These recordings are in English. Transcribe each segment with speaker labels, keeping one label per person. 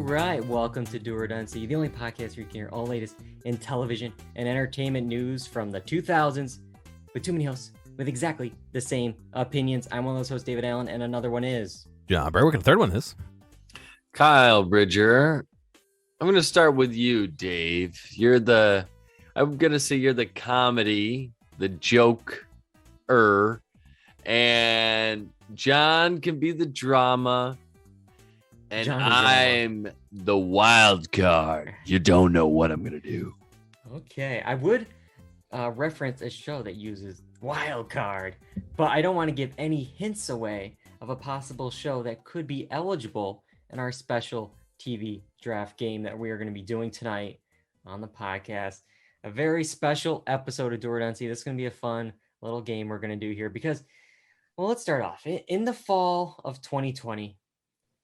Speaker 1: right, welcome to Dual Redundancy, the only podcast where you can hear all latest in television and entertainment news from the 2000s with too many hosts with exactly the same opinions. I'm one of those hosts, David Allen, and another one is
Speaker 2: John Berwick, and the third one is
Speaker 3: Kyle Bridger. I'm going to start with you, Dave. I'm going to say you're the comedy, the joke-er, and John can be the drama, and I'm the wild card. You don't know what I'm going to do.
Speaker 1: Okay, I would reference a show that uses wild card, but I don't want to give any hints away of a possible show that could be eligible in our special TV draft game that we are going to be doing tonight on the podcast. A very special episode of Dual Redundancy. This is going to be a fun little game we're going to do here because, well, let's start off. In the fall of 2020,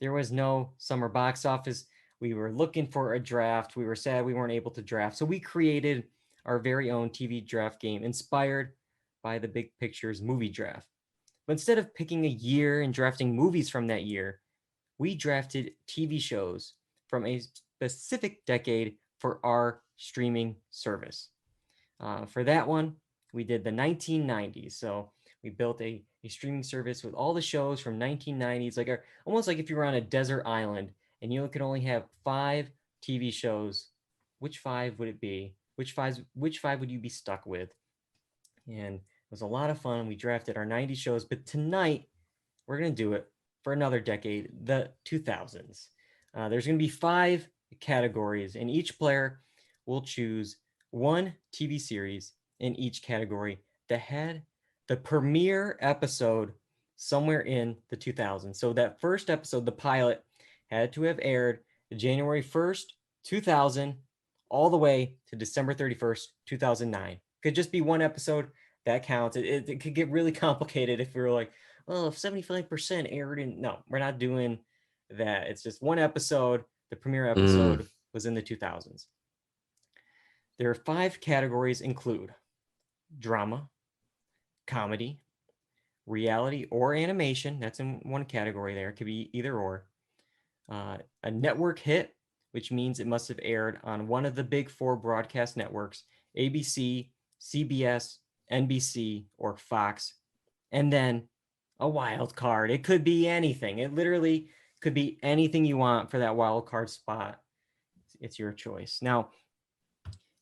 Speaker 1: there was no summer box office. We were looking for a draft. We were sad we weren't able to draft. So we created our very own TV draft game inspired by the Big Picture's movie draft. But instead of picking a year and drafting movies from that year, we drafted TV shows from a specific decade for our streaming service. For that one, we did the 1990s. So we built a streaming service with all the shows from 1990s, almost like if you were on a desert island and you could only have 5 TV shows. Which 5 would it be? Which five would you be stuck with? And it was a lot of fun. We drafted our 90s shows, but tonight we're going to do it for another decade, the 2000s. There's going to be 5 categories, and each player will choose one TV series in each category that had the premiere episode somewhere in the 2000s. So that first episode, the pilot, had to have aired January 1st, 2000, all the way to December 31st, 2009. Could just be one episode. That counts. It could get really complicated if we were like, well, if 75% aired in... No, we're not doing that. It's just one episode. The premiere episode was in the 2000s. There are 5 categories include drama, comedy, reality or animation. That's in one category there. It could be either or. A network hit, which means it must have aired on one of the big 4 broadcast networks, ABC, CBS, NBC, or Fox. And then a wild card. It could be anything. It literally could be anything you want for that wild card spot. It's your choice. Now,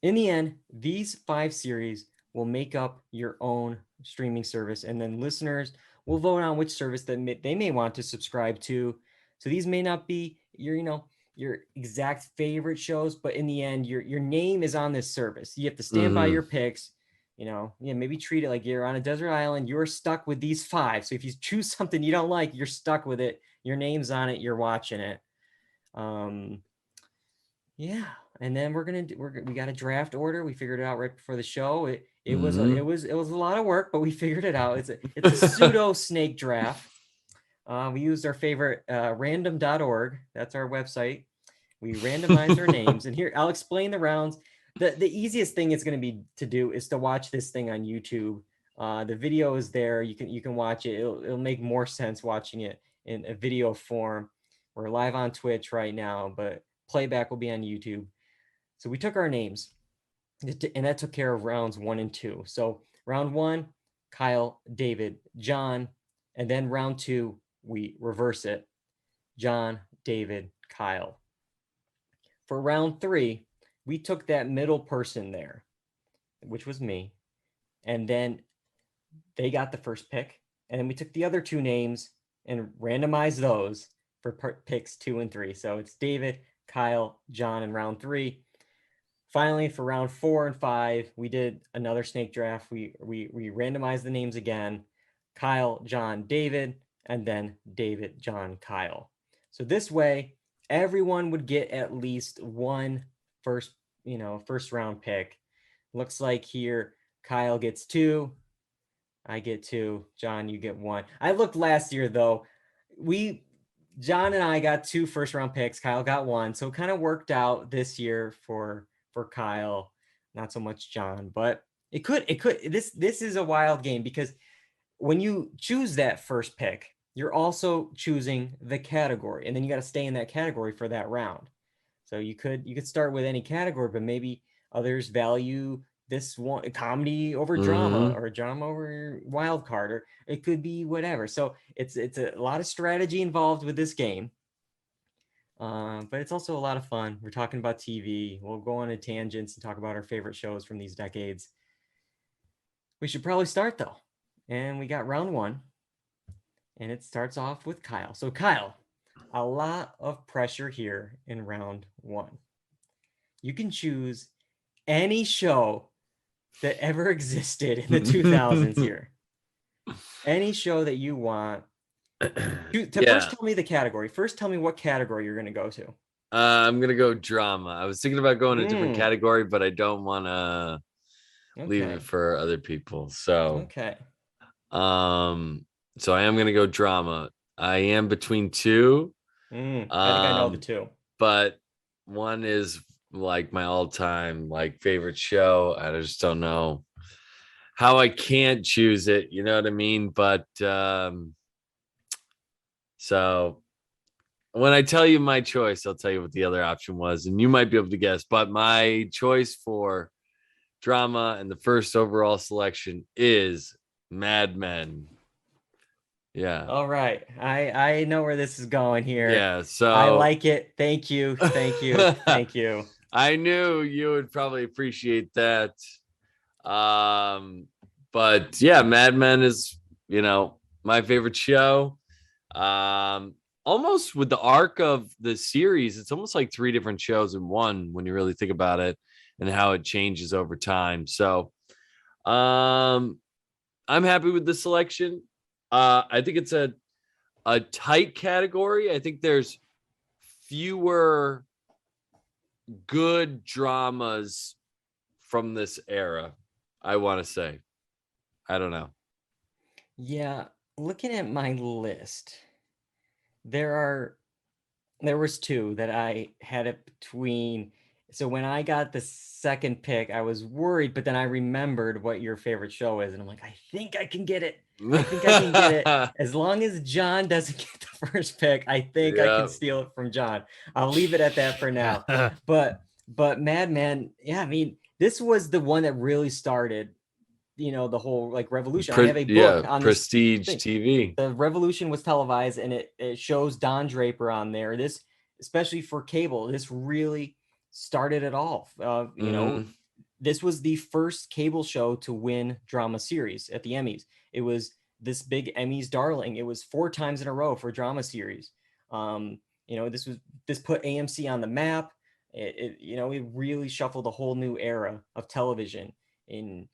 Speaker 1: in the end, these 5 series will make up your own streaming service, and then listeners will vote on which service that they may want to subscribe to. So these may not be your exact favorite shows, but in the end, your name is on this service. You have to stand by your picks. Maybe treat it like you're on a desert island. You're stuck with these 5. So if you choose something you don't like, you're stuck with it. Your name's on it. You're watching it. And then we got a draft order. We figured it out right before the show. It was a lot of work, but we figured it out. It's a pseudo snake draft. We used our favorite random.org. That's our website. We randomized our names, and here I'll explain the rounds. The easiest thing it's going to be to do is to watch this thing on YouTube. The video is there. You can watch it. It'll make more sense watching it in a video form. We're live on Twitch right now, but playback will be on YouTube. So we took our names, and that took care of rounds 1 and 2. So round 1, Kyle, David, John, and then round 2, we reverse it. John, David, Kyle. For round 3, we took that middle person there, which was me, and then they got the first pick, and then we took the other 2 names and randomized those for picks 2 and 3. So it's David, Kyle, John in round 3. Finally, for round 4 and 5, we did another snake draft. We randomized the names again. Kyle, John, David, and then David, John, Kyle. So this way, everyone would get at least one first round pick. Looks like here, Kyle gets 2. I get 2. John, you get 1. I looked last year, though. John and I got 2 first round picks. Kyle got 1. So it kind of worked out this year for Kyle, not so much John, but it could, this is a wild game because when you choose that first pick, you're also choosing the category, and then you got to stay in that category for that round. So you could start with any category, but maybe others value this one, comedy over drama,
Speaker 3: Mm-hmm.
Speaker 1: or drama over wild card, or it could be whatever. So it's a lot of strategy involved with this game. But it's also a lot of fun. We're talking about TV. We'll go on a tangents and talk about our favorite shows from these decades. We should probably start though. And we got round one, and it starts off with Kyle. So, Kyle, a lot of pressure here in round one. You can choose any show that ever existed in the 2000s here. Any show that you want. First, tell me the category. First, tell me what category you're going to go to.
Speaker 3: I'm gonna go drama. I was thinking about going a different category, but I don't want to leave it for other people. So,
Speaker 1: okay.
Speaker 3: So I am gonna go drama. I am between two.
Speaker 1: I think I know the two,
Speaker 3: but one is like my all-time like favorite show. I just don't know how I can't choose it. You know what I mean? But so when I tell you my choice, I'll tell you what the other option was, and you might be able to guess. But my choice for drama and the first overall selection is Mad Men. Yeah.
Speaker 1: All right. I know where this is going here.
Speaker 3: Yeah. So
Speaker 1: I like it. Thank you. Thank you. Thank you.
Speaker 3: I knew you would probably appreciate that. But yeah, Mad Men is, my favorite show. Almost with the arc of the series, it's almost like three different shows in one when you really think about it and how it changes over time. So I'm happy with the selection. I think it's a tight category. I think there's fewer good dramas from this era, I want to say. I don't know.
Speaker 1: Yeah, looking at my list, there was two that I had it between. So when I got the second pick, I was worried, but then I remembered what your favorite show is, and I'm like, I think I can get it. I think I can get it. As long as John doesn't get the first pick, I think I can steal it from John. I'll leave it at that for now. But Mad Men, yeah, I mean, this was the one that really started, the whole like revolution. I have a book on
Speaker 3: Prestige TV.
Speaker 1: The revolution was televised, and it shows Don Draper on there. This, especially for cable, this really started it all. This was the first cable show to win drama series at the Emmys. It was this big Emmys darling. It was 4 times in a row for drama series. This put AMC on the map. It really shuffled a whole new era of television. And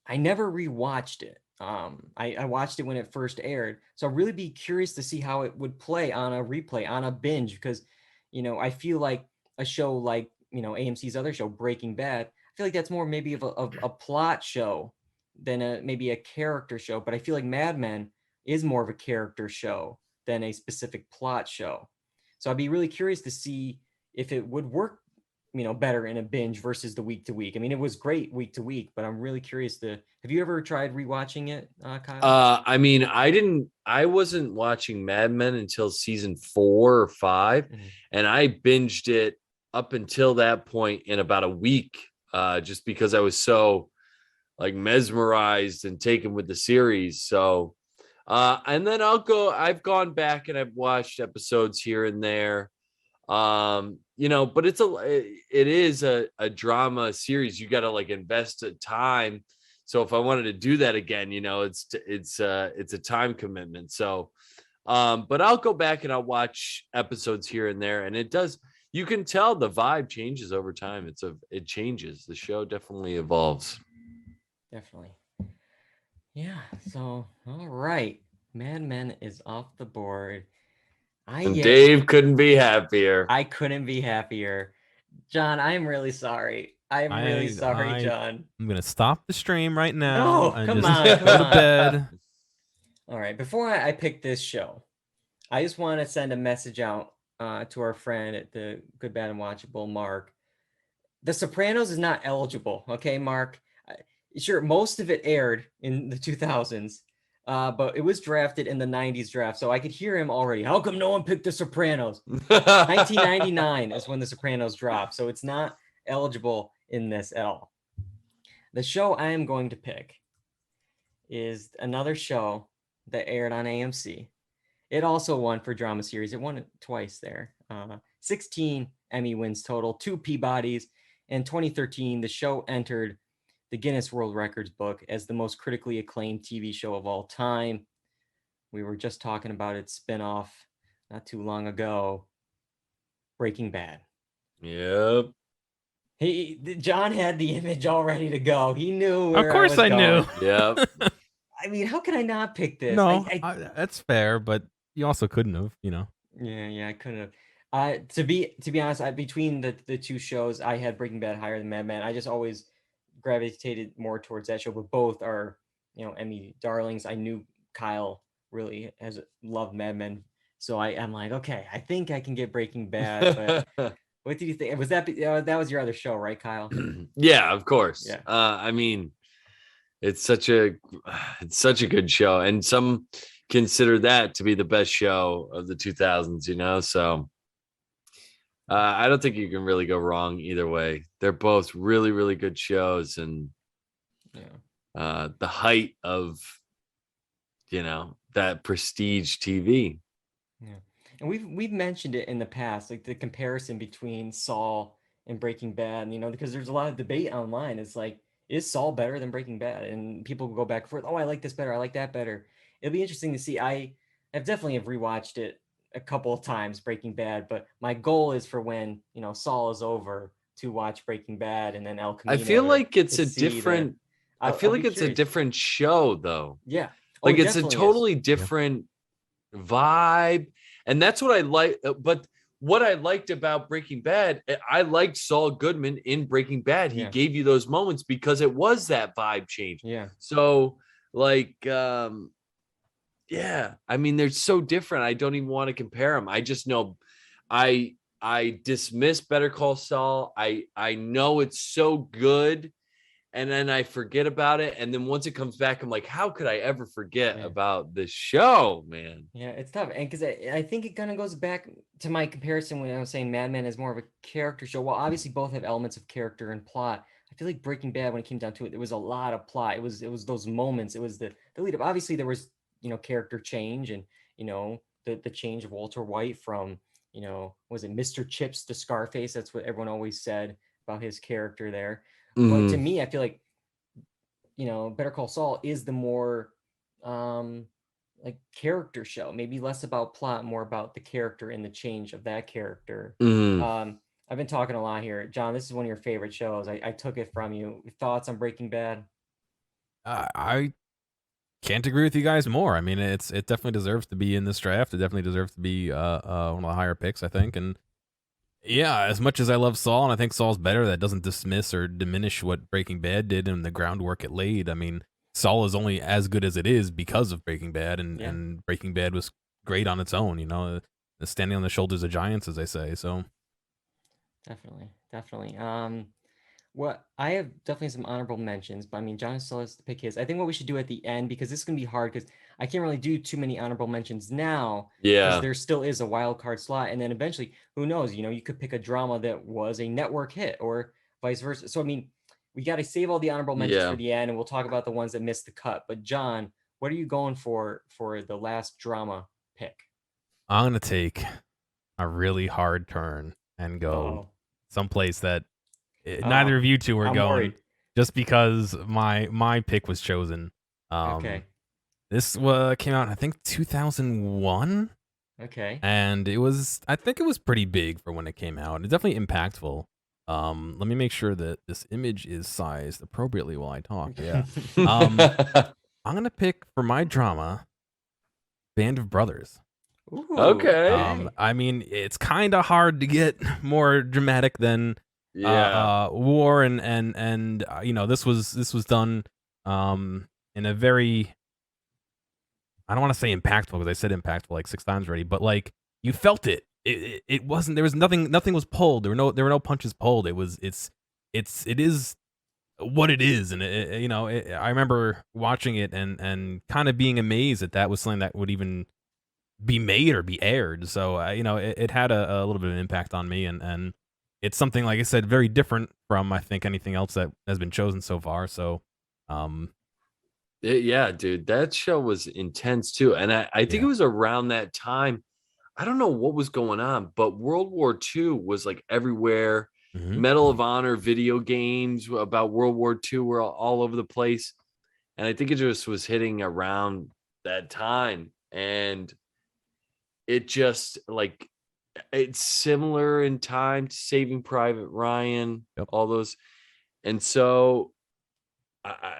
Speaker 1: I never rewatched it. I watched it when it first aired. So I'd really be curious to see how it would play on a replay, on a binge, because, I feel like a show like, AMC's other show, Breaking Bad, I feel like that's more maybe of a plot show than maybe a character show. But I feel like Mad Men is more of a character show than a specific plot show. So I'd be really curious to see if it would work, better in a binge versus the week to week. I mean, it was great week to week, but I'm really curious have you ever tried rewatching it, Kyle?
Speaker 3: I mean, I wasn't watching Mad Men until season 4 or 5, and I binged it up until that point in about a week, just because I was so like mesmerized and taken with the series. So, and then I've gone back and I've watched episodes here and there. But it is a drama series. You got to like invest a time. So if I wanted to do that again, it's a time commitment. So, but I'll go back and I'll watch episodes here and there, and you can tell the vibe changes over time. It changes. The show definitely evolves.
Speaker 1: Definitely. Yeah. So, all right. Mad Men is off the board.
Speaker 3: Dave couldn't be happier.
Speaker 1: I couldn't be happier. John, I'm really sorry. I'm really sorry, John.
Speaker 2: I'm going to stop the stream right now.
Speaker 1: No, come on.
Speaker 2: Go to bed.
Speaker 1: All right. Before I pick this show, I just want to send a message out to our friend at the Good, Bad, and Watchable, Mark. The Sopranos is not eligible. Okay, Mark? Sure, most of it aired in the 2000s. but it was drafted in the 90s draft, so I could hear him already. How come no one picked The Sopranos? 1999 is when The Sopranos dropped, so it's not eligible in this at all. The show I am going to pick is another show that aired on AMC. It also won for drama series. It won it twice there. 16 Emmy wins total, 2 Peabodys. In 2013, the show entered the Guinness World Records book as the most critically acclaimed TV show of all time. We were just talking about its spinoff not too long ago, Breaking Bad.
Speaker 3: Yep.
Speaker 1: John had the image all ready to go. He knew where
Speaker 2: Of course I knew.
Speaker 3: Yep.
Speaker 1: I mean, how can I not pick this?
Speaker 2: No, that's fair, but you also couldn't have,
Speaker 1: Yeah, I couldn't have. To be honest, between the two shows, I had Breaking Bad higher than Mad Men. I just always gravitated more towards that show, but both are, Emmy darlings. I knew Kyle really has loved Mad Men, so I'm like, okay, I think I can get Breaking Bad. But what did you think? Was that was your other show, right, Kyle?
Speaker 3: Yeah, of course.
Speaker 1: Yeah.
Speaker 3: I mean, it's such a good show, and some consider that to be the best show of the 2000s. So I don't think you can really go wrong either way. They're both really, really good shows, and the height of that prestige TV.
Speaker 1: Yeah, and we've mentioned it in the past, like the comparison between Saul and Breaking Bad, because there's a lot of debate online. It's like, is Saul better than Breaking Bad? And people go back and forth. Oh, I like this better. I like that better. It'll be interesting to see. I have definitely rewatched it a couple of times, Breaking Bad, but my goal is for when Saul is over to watch Breaking Bad and then El Camino.
Speaker 3: I feel like it's a different. I feel like it's a different show, though.
Speaker 1: Yeah,
Speaker 3: like it's a totally different vibe, and that's what I like. But what I liked about Breaking Bad, I liked Saul Goodman in Breaking Bad. He gave you those moments because it was that vibe change.
Speaker 1: Yeah.
Speaker 3: So like, yeah, I mean, they're so different. I don't even want to compare them. I just know I dismiss Better Call Saul. I know it's so good, and then I forget about it. And then once it comes back, I'm like, how could I ever forget about this show, man?
Speaker 1: Yeah, it's tough. And because I think it kind of goes back to my comparison when I was saying Mad Men is more of a character show. Well, obviously both have elements of character and plot. I feel like Breaking Bad, when it came down to it, there was a lot of plot. It was those moments. It was the lead up. Obviously there was, character change and, the change of Walter White from, was it Mr. Chips to Scarface? That's what everyone always said about his character there. But to me, I feel like, Better Call Saul is the more like character show, maybe less about plot, more about the character and the change of that character. I've been talking a lot here. John, this is one of your favorite shows. I took it from you. Thoughts on Breaking Bad?
Speaker 2: I can't agree with you guys more. I mean, it definitely deserves to be in this draft. It definitely deserves to be one of the higher picks, I think. And yeah, as much as I love Saul, and I think Saul's better, that doesn't dismiss or diminish what Breaking Bad did and the groundwork it laid. I mean, Saul is only as good as it is because of Breaking Bad, and Breaking Bad was great on its own, standing on the shoulders of giants, as they say. So
Speaker 1: definitely. What I have definitely some honorable mentions, but I mean, John still has to pick his. I think what we should do at the end, because this is gonna be hard, because I can't really do too many honorable mentions now.
Speaker 3: Yeah,
Speaker 1: there still is a wild card slot, and then eventually, who knows? You could pick a drama that was a network hit, or vice versa. So I mean, we got to save all the honorable mentions for the end, and we'll talk about the ones that missed the cut. But John, what are you going for the last drama pick?
Speaker 2: I'm gonna take a really hard turn and go someplace that neither of you two are going, worried. Just because my pick was chosen.
Speaker 1: Okay.
Speaker 2: This came out, I think, 2001.
Speaker 1: Okay.
Speaker 2: And I think it was pretty big for when it came out. It's definitely impactful. Let me make sure that this image is sized appropriately while I talk. Yeah. I'm gonna pick for my drama, Band of Brothers.
Speaker 1: Ooh,
Speaker 3: okay.
Speaker 2: I mean, it's kind of hard to get more dramatic than war and this was done in a very, I don't want to say impactful, because I said impactful like 6 times already, but like you felt it. It wasn't, there was nothing was pulled. There were no punches pulled. It is what it is, and I remember watching it and kind of being amazed that was something that would even be made or be aired. So it had a little bit of an impact on me, and it's something, like I said, very different from I think anything else that has been chosen so far. So um
Speaker 3: Yeah, dude, that show was intense too. And I think it
Speaker 2: yeah.
Speaker 3: was around that time. I don't know what was going on, but World War II was like everywhere.
Speaker 2: Hmm.
Speaker 3: Medal of Honor video games about World War II were all over the place. And I think it just was hitting around that time. And it just like it's similar in time to Saving Private Ryan,
Speaker 2: Yep.
Speaker 3: all those. And so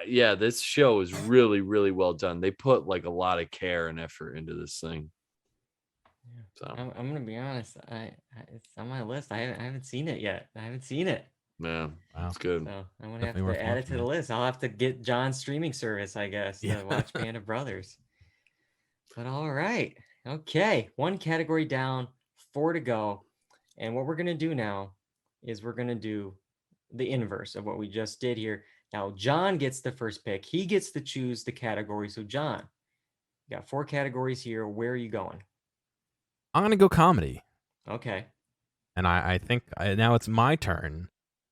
Speaker 3: yeah, this show is really, really well done. They put like a lot of care and effort into this thing.
Speaker 1: Yeah.
Speaker 3: So
Speaker 1: I'm gonna be honest. It's on my list. I haven't seen it yet. I haven't seen it.
Speaker 3: yeah,
Speaker 2: Wow.
Speaker 3: it's good.
Speaker 1: So I'm gonna have
Speaker 2: Definitely worth
Speaker 1: to add it to
Speaker 2: watching.
Speaker 1: the list. I'll have to get John's streaming service, I guess,
Speaker 2: Yeah.
Speaker 1: to watch Band of Brothers. But all right. Okay. One category down, four to go. And what we're gonna do now is we're gonna do the inverse of what we just did here. Now, John gets the first pick. He gets to choose the category. So, John, you got four categories here. Where are you going?
Speaker 2: I'm gonna go comedy,
Speaker 1: Okay.
Speaker 2: and I think now it's my turn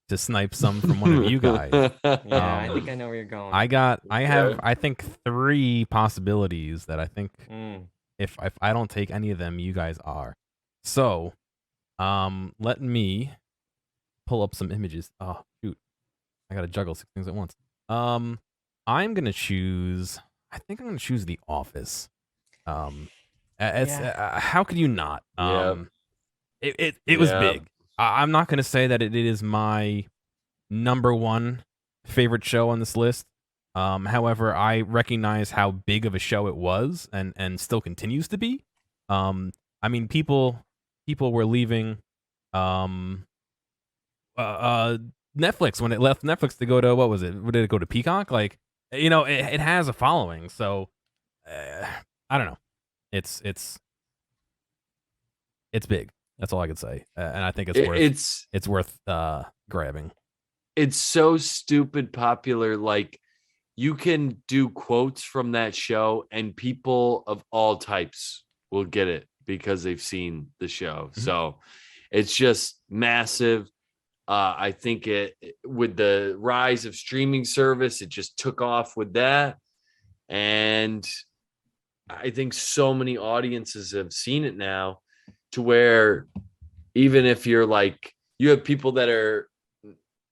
Speaker 2: to snipe some from one of you guys.
Speaker 1: Yeah, I
Speaker 2: Um,
Speaker 1: think I know where you're going.
Speaker 2: I have,
Speaker 3: Okay.
Speaker 2: I think, three possibilities that I think
Speaker 1: Mm.
Speaker 2: if I don't take any of them, you guys are. So, let me pull up some images. Oh shoot, I gotta juggle 6 things at once. I'm gonna choose. I think I'm gonna choose The Office. It's
Speaker 1: Yeah.
Speaker 2: how could you not?
Speaker 3: Yeah,
Speaker 2: It was
Speaker 3: yeah.
Speaker 2: big. I'm not gonna say that it is my number one favorite show on this list. However, I recognize how big of a show it was and still continues to be. I mean, people were leaving um Netflix when it left Netflix to go to, what was it? Did it go to Peacock? Like, it has a following. So uh, I don't know. It's it's big. That's all I could say, and I think it's worth grabbing.
Speaker 3: It's so stupid popular. Like you can do quotes from that show, and people of all types will get it because they've seen the show.
Speaker 2: Mhm.
Speaker 3: So it's just massive. I think it with the rise of streaming service, it just took off with that, and I think so many audiences have seen it now, to where even if you're like you have people that are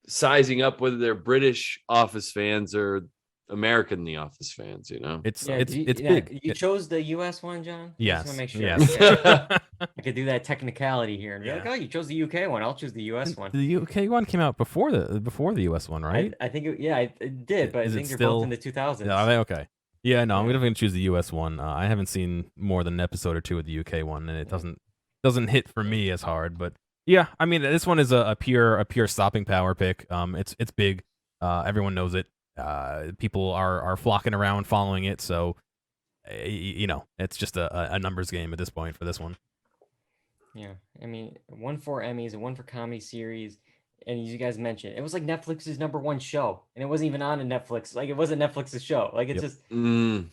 Speaker 3: sizing up whether they're British Office fans or American The Office fans, you know.
Speaker 2: It's
Speaker 1: Yeah,
Speaker 2: it's it's
Speaker 1: yeah,
Speaker 2: big.
Speaker 1: you chose the US one, John? I just want to
Speaker 2: Yes,
Speaker 1: make sure.
Speaker 2: yes.
Speaker 1: Okay. I could do that technicality here and be like,
Speaker 2: Yeah.
Speaker 1: oh, you chose the UK one. I'll choose the US one.
Speaker 2: The UK one came out before the US one, right?
Speaker 1: I think, yeah, it did, but I
Speaker 2: Is it
Speaker 1: think they're both in
Speaker 2: still?
Speaker 1: the 2000s.
Speaker 2: Yeah, are they okay? Yeah, no, I'm
Speaker 1: Yeah.
Speaker 2: definitely gonna choose the US one. I haven't seen more than an episode or two of the UK one, and it
Speaker 1: Yeah.
Speaker 2: doesn't hit for me as hard. But yeah, I mean, this one is a pure stopping power pick. It's big. Everyone knows it. People are flocking around following it. So it's just a numbers game at this point for this one.
Speaker 1: Yeah. I mean, one for Emmys and one for comedy series. And as you guys mentioned, it was like Netflix's number one show. And it wasn't even on a Netflix. Like, it wasn't Netflix's show. Like, it's
Speaker 2: Yep.
Speaker 1: just,
Speaker 3: Mm,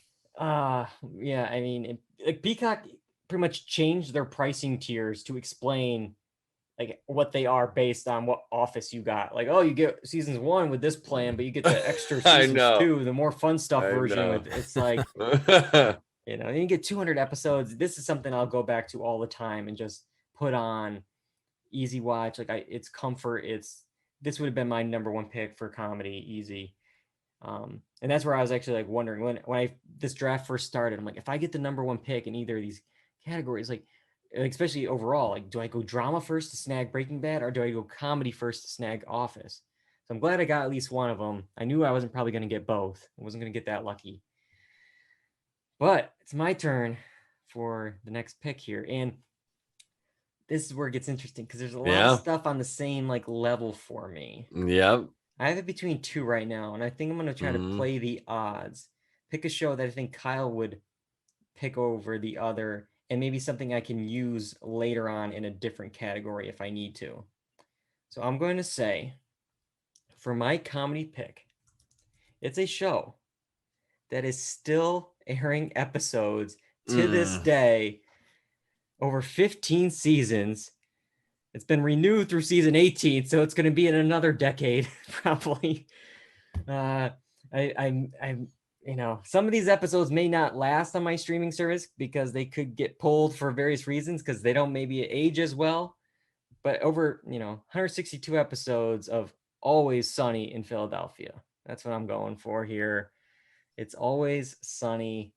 Speaker 1: yeah. I mean, like Peacock pretty much changed their pricing tiers to explain like what they are based on what office you got. Like, oh, you get seasons 1 with this plan, but you get the extra
Speaker 3: I
Speaker 1: seasons
Speaker 3: know.
Speaker 1: 2, the more fun stuff
Speaker 3: I
Speaker 1: version
Speaker 3: know.
Speaker 1: with it's like, and you get 200 episodes. This is something I'll go back to all the time and just put on easy watch. Like it's comfort. This would have been my number one pick for comedy, easy. And that's where I was actually like wondering when this draft first started. I'm like, if I get the number one pick in either of these categories, like especially overall, like do I go drama first to snag Breaking Bad, or do I go comedy first to snag Office? So I'm glad I got at least one of them. I knew I wasn't probably going to get both. I wasn't going to get that lucky. But it's my turn for the next pick here, and this is where it gets interesting because there's a lot of stuff on the same like level for me.
Speaker 3: Yep.
Speaker 1: I have it between two right now, and I think I'm going to try to play the odds. Pick a show that I think Kyle would pick over the other, and maybe something I can use later on in a different category if I need to. So I'm going to say for my comedy pick, it's a show that is still airing episodes to this day, over 15 seasons. It's been renewed through season 18, so it's going to be in another decade, probably. I'm some of these episodes may not last on my streaming service because they could get pulled for various reasons because they don't maybe age as well. But over 162 episodes of Always Sunny in Philadelphia. That's what I'm going for here. It's Always Sunny.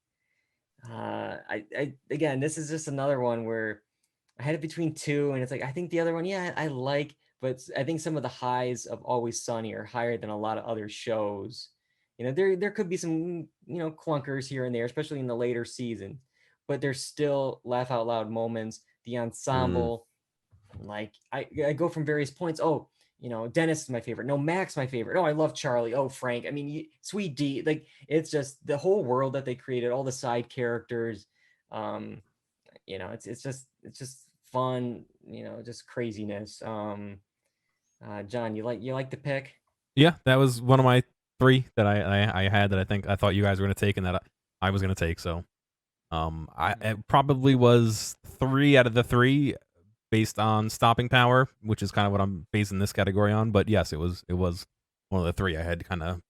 Speaker 1: Again, this is just another one where I had it between two, and it's like I think the other one, I like, but I think some of the highs of Always Sunny are higher than a lot of other shows. There could be some clunkers here and there, especially in the later season, but there's still laugh out loud moments. The ensemble, like I go from various points. Oh, Dennis is my favorite. No, Max my favorite. Oh, I love Charlie. Oh, Frank. I mean, Sweet D. Like it's just the whole world that they created, all the side characters. It's just fun. Just craziness. John, you like the pick?
Speaker 2: Yeah, that was one of my three that I had that I thought you guys were going to take and that I was going to take. So, it probably was 3 out of the 3 based on stopping power, which is kind of what I'm basing this category on. But yes, it was one of the 3 I had kind of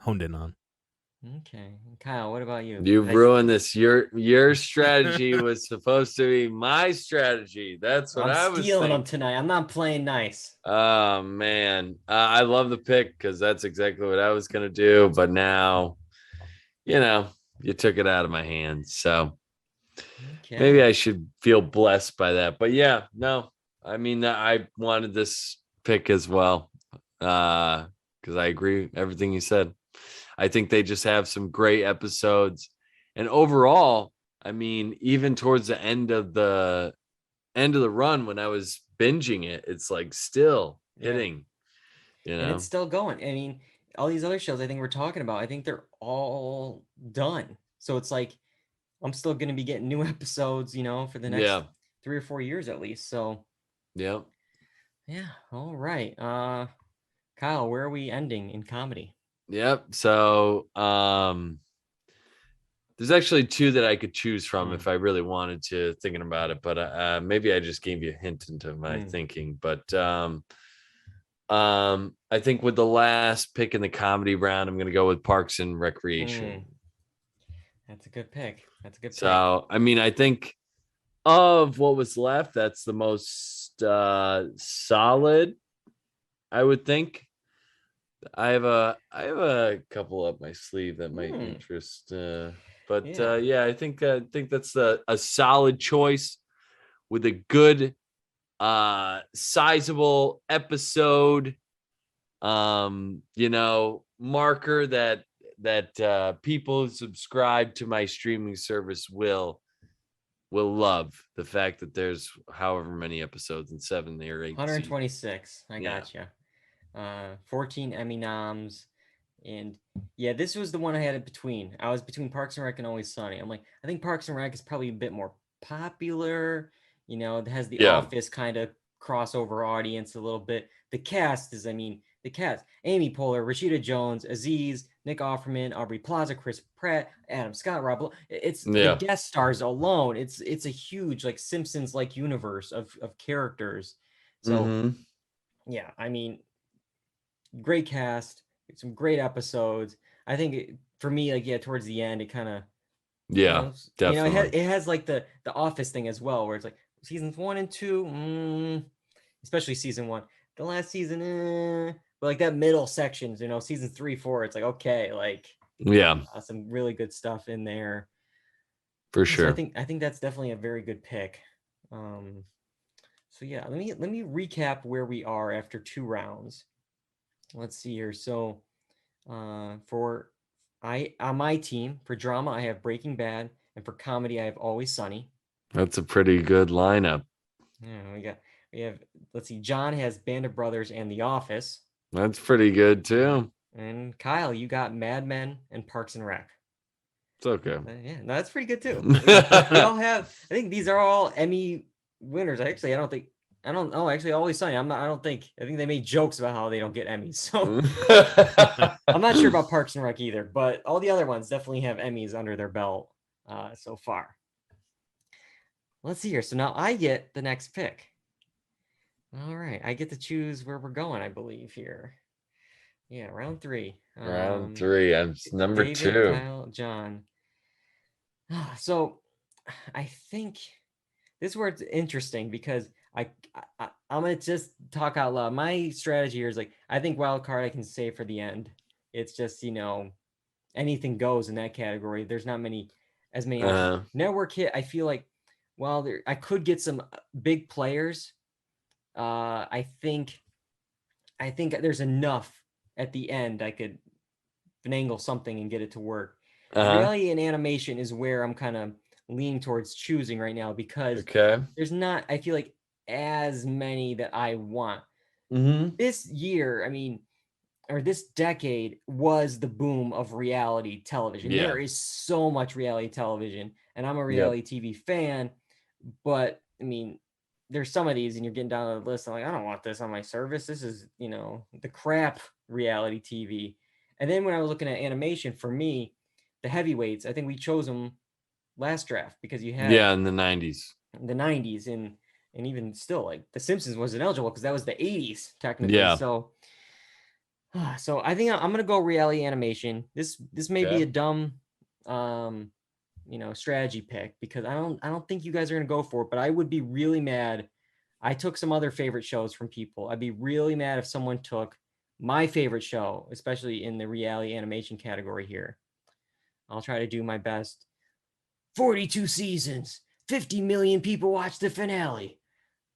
Speaker 2: honed in on.
Speaker 1: Okay, Kyle, what about you?
Speaker 3: You've ruined this. Your strategy was supposed to be my strategy. That's what I was
Speaker 1: stealing
Speaker 3: thinking.
Speaker 1: them tonight. I'm not playing nice.
Speaker 3: Oh man, I love the pick because that's exactly what I was gonna do. But now, you took it out of my hands. So maybe I should feel blessed by that. But yeah, no, I mean I wanted this pick as well because I agree with everything you said. I think they just have some great episodes. And overall, I mean, even towards the end of the run when I was binging it, it's like still hitting,
Speaker 1: And it's still going. I mean, all these other shows I think we're talking about, I think they're all done. So it's like I'm still going to be getting new episodes, for the next 3 or 4 years at least. So yeah. All right. Kyle, where are we ending in comedy?
Speaker 3: Yep. So there's actually 2 that I could choose from if I really wanted to, thinking about it, but maybe I just gave you a hint into my thinking. But I think with the last pick in the comedy round, I'm going to go with Parks and Recreation.
Speaker 1: That's a good pick.
Speaker 3: So, I mean, I think of what was left, that's the most solid, I would think. I have a couple up my sleeve that might interest, but I think that's a solid choice with a good, sizable episode, marker that people who subscribe to my streaming service will love the fact that there's however many episodes in 7 or 8.
Speaker 1: 126. I gotcha. 14 Emmy noms, and this was the one I had it between. I was between Parks and Rec and Always Sunny. I'm like, I think Parks and Rec is probably a bit more popular. It has the Office kind of crossover audience a little bit. The cast is, Amy Poehler, Rashida Jones, Aziz, Nick Offerman, Aubrey Plaza, Chris Pratt, Adam Scott, Rob. It's the guest stars alone. It's a huge like Simpsons like universe of characters. So I mean, great cast, some great episodes. I think for me, towards the end, it kind of definitely. It has like the Office thing as well, where it's like seasons 1 and 2, especially season 1. The last season, but like that middle sections, season 3, 4, it's like okay, like some really good stuff in there
Speaker 3: for sure.
Speaker 1: So I think that's definitely a very good pick. So let me recap where we are after 2 rounds. Let's see here. So on my team for drama, I have Breaking Bad, and for comedy, I have Always Sunny.
Speaker 3: That's a pretty good lineup.
Speaker 1: Yeah, we have let's see, John has Band of Brothers and The Office.
Speaker 3: That's pretty good too.
Speaker 1: And Kyle, you got Mad Men and Parks and Rec.
Speaker 3: It's okay.
Speaker 1: No, that's pretty good too. We all have, I think these are all Emmy winners. Actually, I don't think I don't. Oh, actually, Always Sunny. I don't think. I think they made jokes about how they don't get Emmys. So I'm not sure about Parks and Rec either. But all the other ones definitely have Emmys under their belt so far. Let's see here. So now I get the next pick. All right, I get to choose where we're going, I believe here. Yeah, round 3.
Speaker 3: Round 3. I'm number
Speaker 1: David,
Speaker 3: 2.
Speaker 1: Kyle, John. So I think this is where it's interesting because I'm gonna just talk out loud. My strategy here is like I think wild card I can save for the end. It's just anything goes in that category. There's not as many options. Network hit. I feel like I could get some big players. I think there's enough at the end I could finagle something and get it to work. Reality and animation is where I'm kind of leaning towards choosing right now because there's not, I feel like, as many that I want. This year, or this decade was the boom of reality television.
Speaker 3: Yeah.
Speaker 1: There is so much reality television, and I'm a reality TV fan, but there's some of these and you're getting down the list. I'm like, I don't want this on my service. This is, the crap reality TV. And then when I was looking at animation, for me, the heavyweights, I think we chose them last draft because you had
Speaker 3: in the 90s.
Speaker 1: And even still, like The Simpsons wasn't eligible because that was the 80s technically.
Speaker 3: Yeah.
Speaker 1: So I think I'm gonna go reality animation. This may be a dumb strategy pick because I don't think you guys are gonna go for it, but I would be really mad. I took some other favorite shows from people. I'd be really mad if someone took my favorite show, especially in the reality animation category here. I'll try to do my best. 42 seasons, 50 million people watched the finale.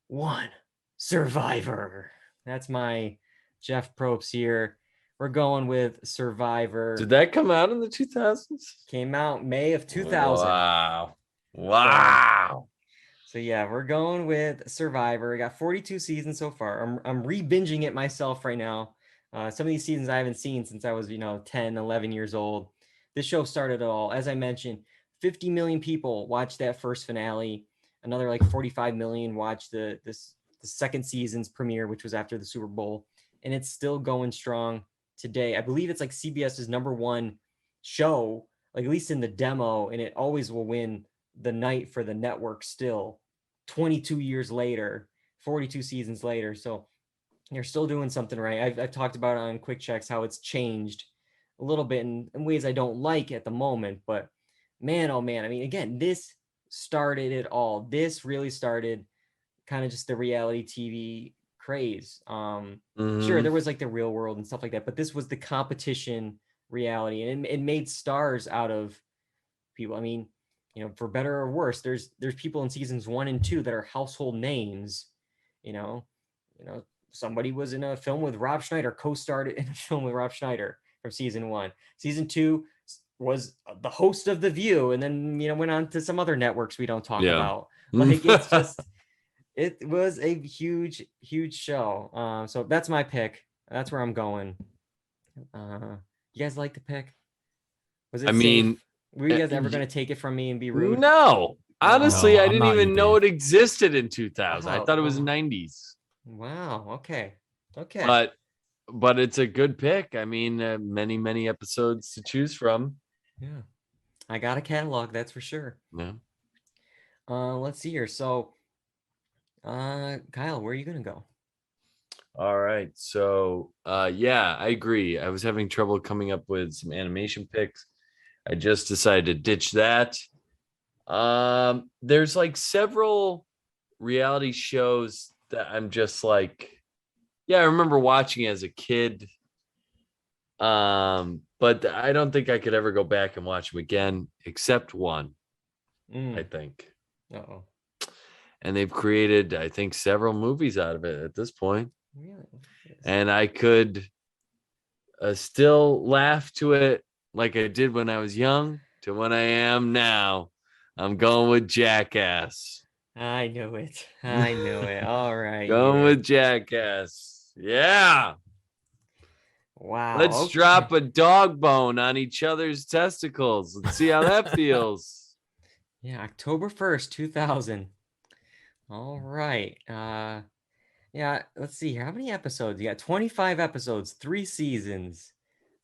Speaker 1: 1 Survivor. That's my Jeff Probst here. We're going with Survivor.
Speaker 3: Did that come out in the 2000s?
Speaker 1: Came out May of 2000.
Speaker 3: Wow.
Speaker 1: So yeah, we're going with Survivor. I got 42 seasons so far. I'm re-binging it myself right now. Some of these seasons I haven't seen since I was 10, 11 years old. This show started it all. As I mentioned, 50 million people watched that first finale. Another like 45 million watched the second season's premiere, which was after the Super Bowl, and it's still going strong today. I believe it's like CBS's #1 show, like at least in the demo, and it always will win the night for the network still 22 years later, 42 seasons later. So you're still doing something right. I've talked about it on Quick Checks how it's changed a little bit in ways I don't like at the moment, but man, oh man, again, this started it all. This really started kind of just the reality TV craze. Sure, there was like the Real World and stuff like that, but this was the competition reality, and it made stars out of people. For better or worse, there's people in seasons 1 and 2 that are household names. Somebody was in a film with Rob Schneider, co-starred in a film with Rob Schneider from season 1. Season 2 was the host of The View, and then went on to some other networks we don't talk about. Like it's just, it was a huge show. So that's my pick. That's where I'm going. You guys like the pick? Was it safe? Were you guys ever going to take it from me and be rude?
Speaker 3: No, honestly,
Speaker 2: No,
Speaker 3: I
Speaker 2: I'm
Speaker 3: didn't
Speaker 2: not
Speaker 3: even
Speaker 2: you,
Speaker 3: know
Speaker 2: Dave.
Speaker 3: it existed in 2000. I thought it was
Speaker 1: Wow.
Speaker 3: 90s.
Speaker 1: Wow. Okay.
Speaker 3: But it's a good pick. Many episodes to choose from.
Speaker 1: Yeah, I got a catalog, that's for sure.
Speaker 3: Yeah.
Speaker 1: Let's see here. So, Kyle, where are you gonna go?
Speaker 3: All right. So, yeah, I agree. I was having trouble coming up with some animation picks. I just decided to ditch that. There's like several reality shows that I'm just like, yeah, I remember watching as a kid. But I don't think I could ever go back and watch them again, except one, I think.
Speaker 1: Uh-oh.
Speaker 3: And they've created, I think, several movies out of it at this point.
Speaker 1: Really?
Speaker 3: And I could still laugh to it like I did when I was young to when I am now. I'm going with Jackass.
Speaker 1: I knew it. All right.
Speaker 3: Going with Jackass. Yeah.
Speaker 1: Wow.
Speaker 3: Let's drop a dog bone on each other's testicles. Let's see how that feels.
Speaker 1: Yeah, October 1st, 2000. All right. Yeah, let's see here. How many episodes? You got 25 episodes, 3 seasons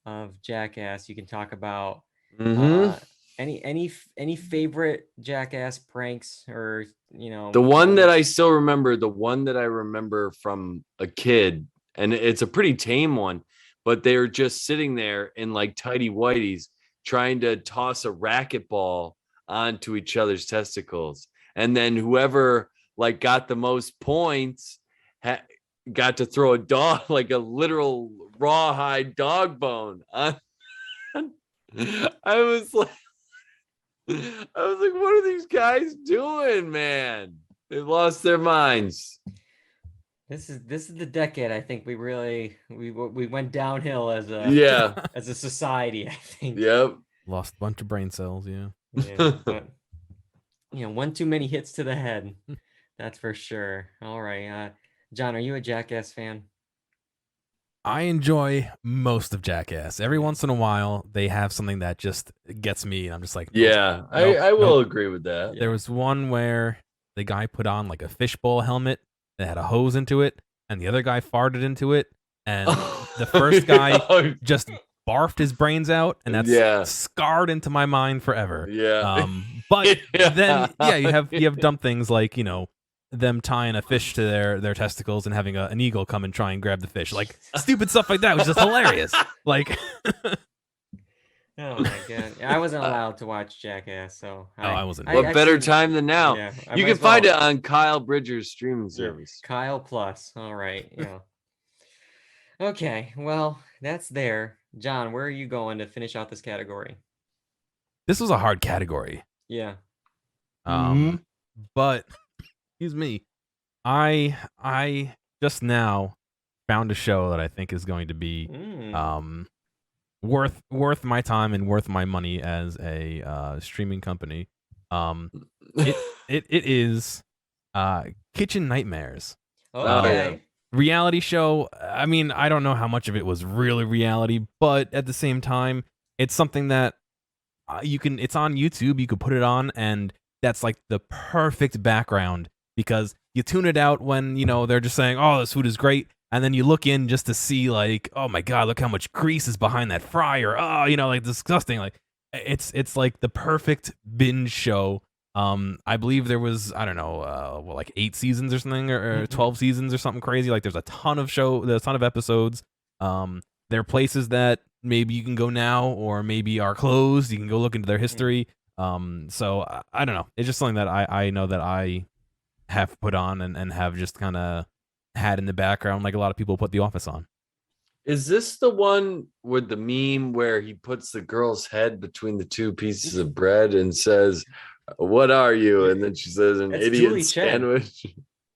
Speaker 1: of Jackass. You can talk about.
Speaker 3: Mm-hmm.
Speaker 1: Uh, any favorite Jackass pranks or
Speaker 3: The one that I
Speaker 1: moments?
Speaker 3: still remember, the one that I remember from a kid, and it's a pretty tame one, but they're just sitting there in like tidy whities trying to toss a racquetball onto each other's testicles. And then whoever like got the most points ha- got to throw a dog, like a literal rawhide dog bone on. I was like, what are these guys doing, man? They've lost their minds.
Speaker 1: This is the decade I think we went downhill as a
Speaker 3: Yeah.
Speaker 1: as a society. I think.
Speaker 3: Yep.
Speaker 2: Lost a bunch of brain cells. Yeah.
Speaker 1: Yeah, but one too many hits to the head. That's for sure. All right, John, are you a Jackass fan?
Speaker 2: I enjoy most of Jackass. Every once in a while, they have something that just gets me, and I'm just like, nope,
Speaker 3: Yeah,
Speaker 2: nope,
Speaker 3: I will
Speaker 2: nope.
Speaker 3: agree with that.
Speaker 1: Yeah.
Speaker 2: There was one where the guy put on like a fishbowl helmet that had a hose into it, and the other guy farted into it, and the first guy just barfed his brains out, and that's scarred into my mind forever.
Speaker 3: Yeah.
Speaker 2: But
Speaker 3: Yeah.
Speaker 2: then you have dumb things like them tying a fish to their testicles and having an eagle come and try and grab the fish, like stupid stuff like that, which is hilarious. Like,
Speaker 1: Oh my god, I wasn't allowed to watch Jackass, so
Speaker 2: I wasn't.
Speaker 3: What better time than now?
Speaker 1: Yeah,
Speaker 3: You can find it on Kyle Bridger's streaming service.
Speaker 1: Kyle Plus. All right, yeah. Okay, well, that's there. John, where are you going to finish out this category?
Speaker 2: This was a hard category.
Speaker 1: Yeah.
Speaker 2: But excuse me, I just now found a show that I think is going to be worth my time and worth my money as a streaming company. It is Kitchen Nightmares.
Speaker 1: Okay.
Speaker 2: Reality show. I mean, I don't know how much of it was really reality, but at the same time, it's something that it's on YouTube. You could put it on, and that's like the perfect background because you tune it out when they're just saying, "Oh, this food is great," and then you look in just to see like, "Oh my god, look how much grease is behind that fryer." Oh, like disgusting. Like it's like the perfect binge show. I believe there was, I don't know, like 8 seasons or something, or 12 seasons or something crazy. Like there's a ton of episodes. There are places that maybe you can go now or maybe are closed. You can go look into their history. So I don't know. It's just something that I know that I have put on and have just kind of had in the background, like a lot of people put The Office on.
Speaker 3: Is this the one with the meme where he puts the girl's head between the 2 pieces of bread and says, "What are you?" And then she says, "An idiot sandwich."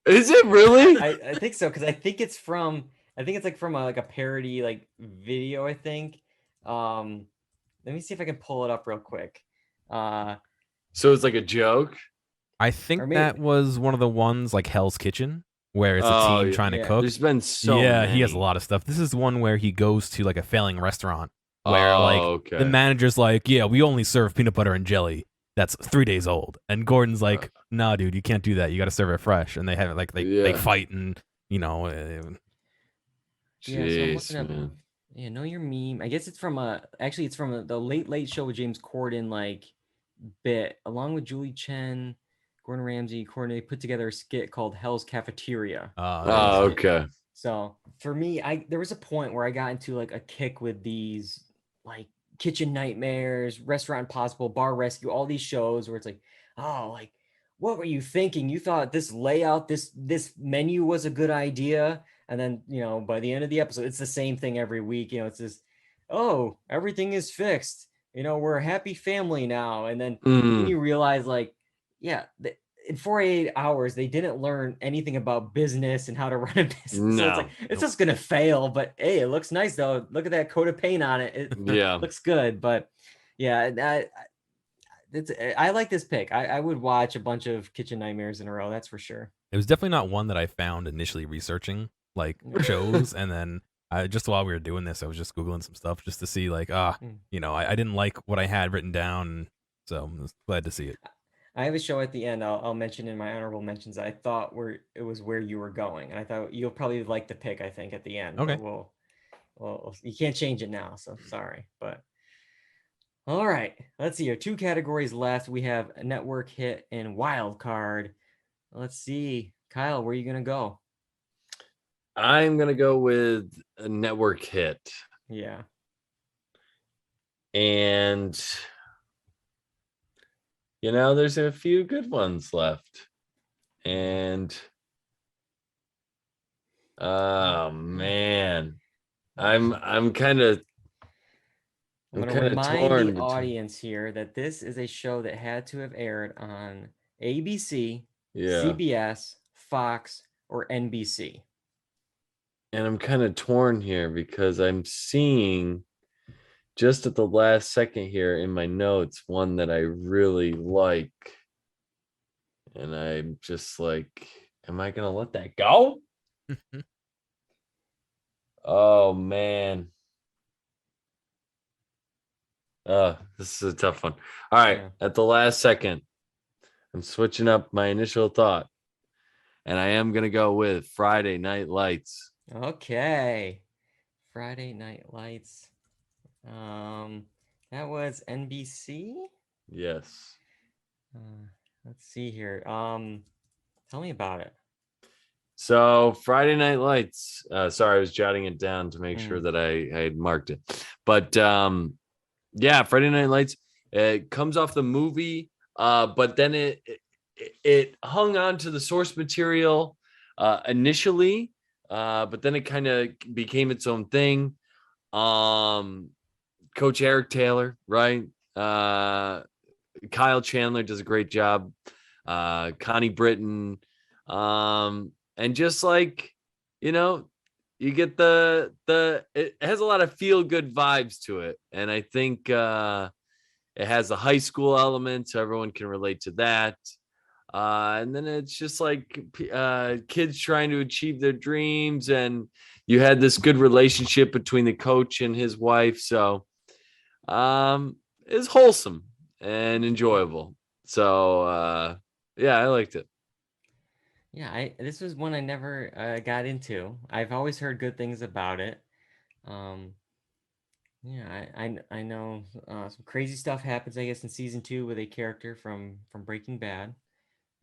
Speaker 3: Is it really?
Speaker 1: I think so, because I think it's like from a parody like video, I think. Let me see if I can pull it up real quick.
Speaker 3: So it's like a joke?
Speaker 2: I think that was one of the ones like Hell's Kitchen, where it's a team trying to cook.
Speaker 3: There's been so many.
Speaker 2: He has a lot of stuff. This is one where he goes to like a failing restaurant where the manager's like, "Yeah, we only serve peanut butter and jelly that's 3 days old," and Gordon's like, "Nah, dude, you can't do that. You got to serve it fresh." And they have it like they fight and
Speaker 3: Jeez,
Speaker 1: so I'm looking up. Yeah, know your meme. I guess it's from the Late Late Show with James Corden like bit, along with Julie Chen, Gordon Ramsay. They put together a skit called Hell's Cafeteria.
Speaker 3: Okay.
Speaker 1: So for me, there was a point where I got into like a kick with these like Kitchen Nightmares, Restaurant Impossible, Bar Rescue, all these shows where it's like, oh, like, what were you thinking? You thought this layout, this menu was a good idea. And then, by the end of the episode, it's the same thing every week. It's this, oh, everything is fixed. We're a happy family now. And then you realize like, yeah, in 48 hours, they didn't learn anything about business and how to run a business. No. So it's like, it's just going to fail. But hey, it looks nice though. Look at that coat of paint on it. It looks good. But yeah, I like this pick. I would watch a bunch of Kitchen Nightmares in a row. That's for sure.
Speaker 2: It was definitely not one that I found initially researching like shows. And then just while we were doing this, I was just Googling some stuff just to see like, I didn't like what I had written down. So I was glad to see it.
Speaker 1: I have a show at the end. I'll mention in my honorable mentions that I thought it was where you were going, and I thought you'll probably like the pick. I think at the end,
Speaker 2: Okay.
Speaker 1: but well, you can't change it now, so sorry. But all right, let's see here. 2 categories left. We have a network hit and wild card. Let's see, Kyle, where are you gonna go?
Speaker 3: I'm gonna go with a network hit,
Speaker 1: Yeah.
Speaker 3: and there's a few good ones left, and oh man, I'm kind of
Speaker 1: I'm going to remind the audience here that this is a show that had to have aired on ABC, CBS, Fox, or NBC.
Speaker 3: And I'm kind of torn here because I'm seeing just at the last second here in my notes one that I really like. And I'm just like, am I going to let that go? Oh, man. This is a tough one. All right. Yeah. At the last second, I'm switching up my initial thought. And I am going to go with Friday Night Lights.
Speaker 1: Okay. Friday Night Lights. That was NBC?
Speaker 3: Yes.
Speaker 1: Let's see here. Tell me about it.
Speaker 3: So Friday Night Lights. Sorry, I was jotting it down to make sure that I had marked it. But yeah, Friday Night Lights. It comes off the movie, but then it hung on to the source material initially, but then it kind of became its own thing. Coach Eric Taylor, right? Kyle Chandler does a great job. Connie Britton. And just like, you get it has a lot of feel good vibes to it. And I think it has the high school element, so everyone can relate to that. And then it's just like kids trying to achieve their dreams. And you had this good relationship between the coach and his wife. So it's wholesome and enjoyable. So yeah, I liked it.
Speaker 1: Yeah, this was one I never got into. I've always heard good things about it. Yeah, I know some crazy stuff happens, I guess, in season 2 with a character from Breaking Bad.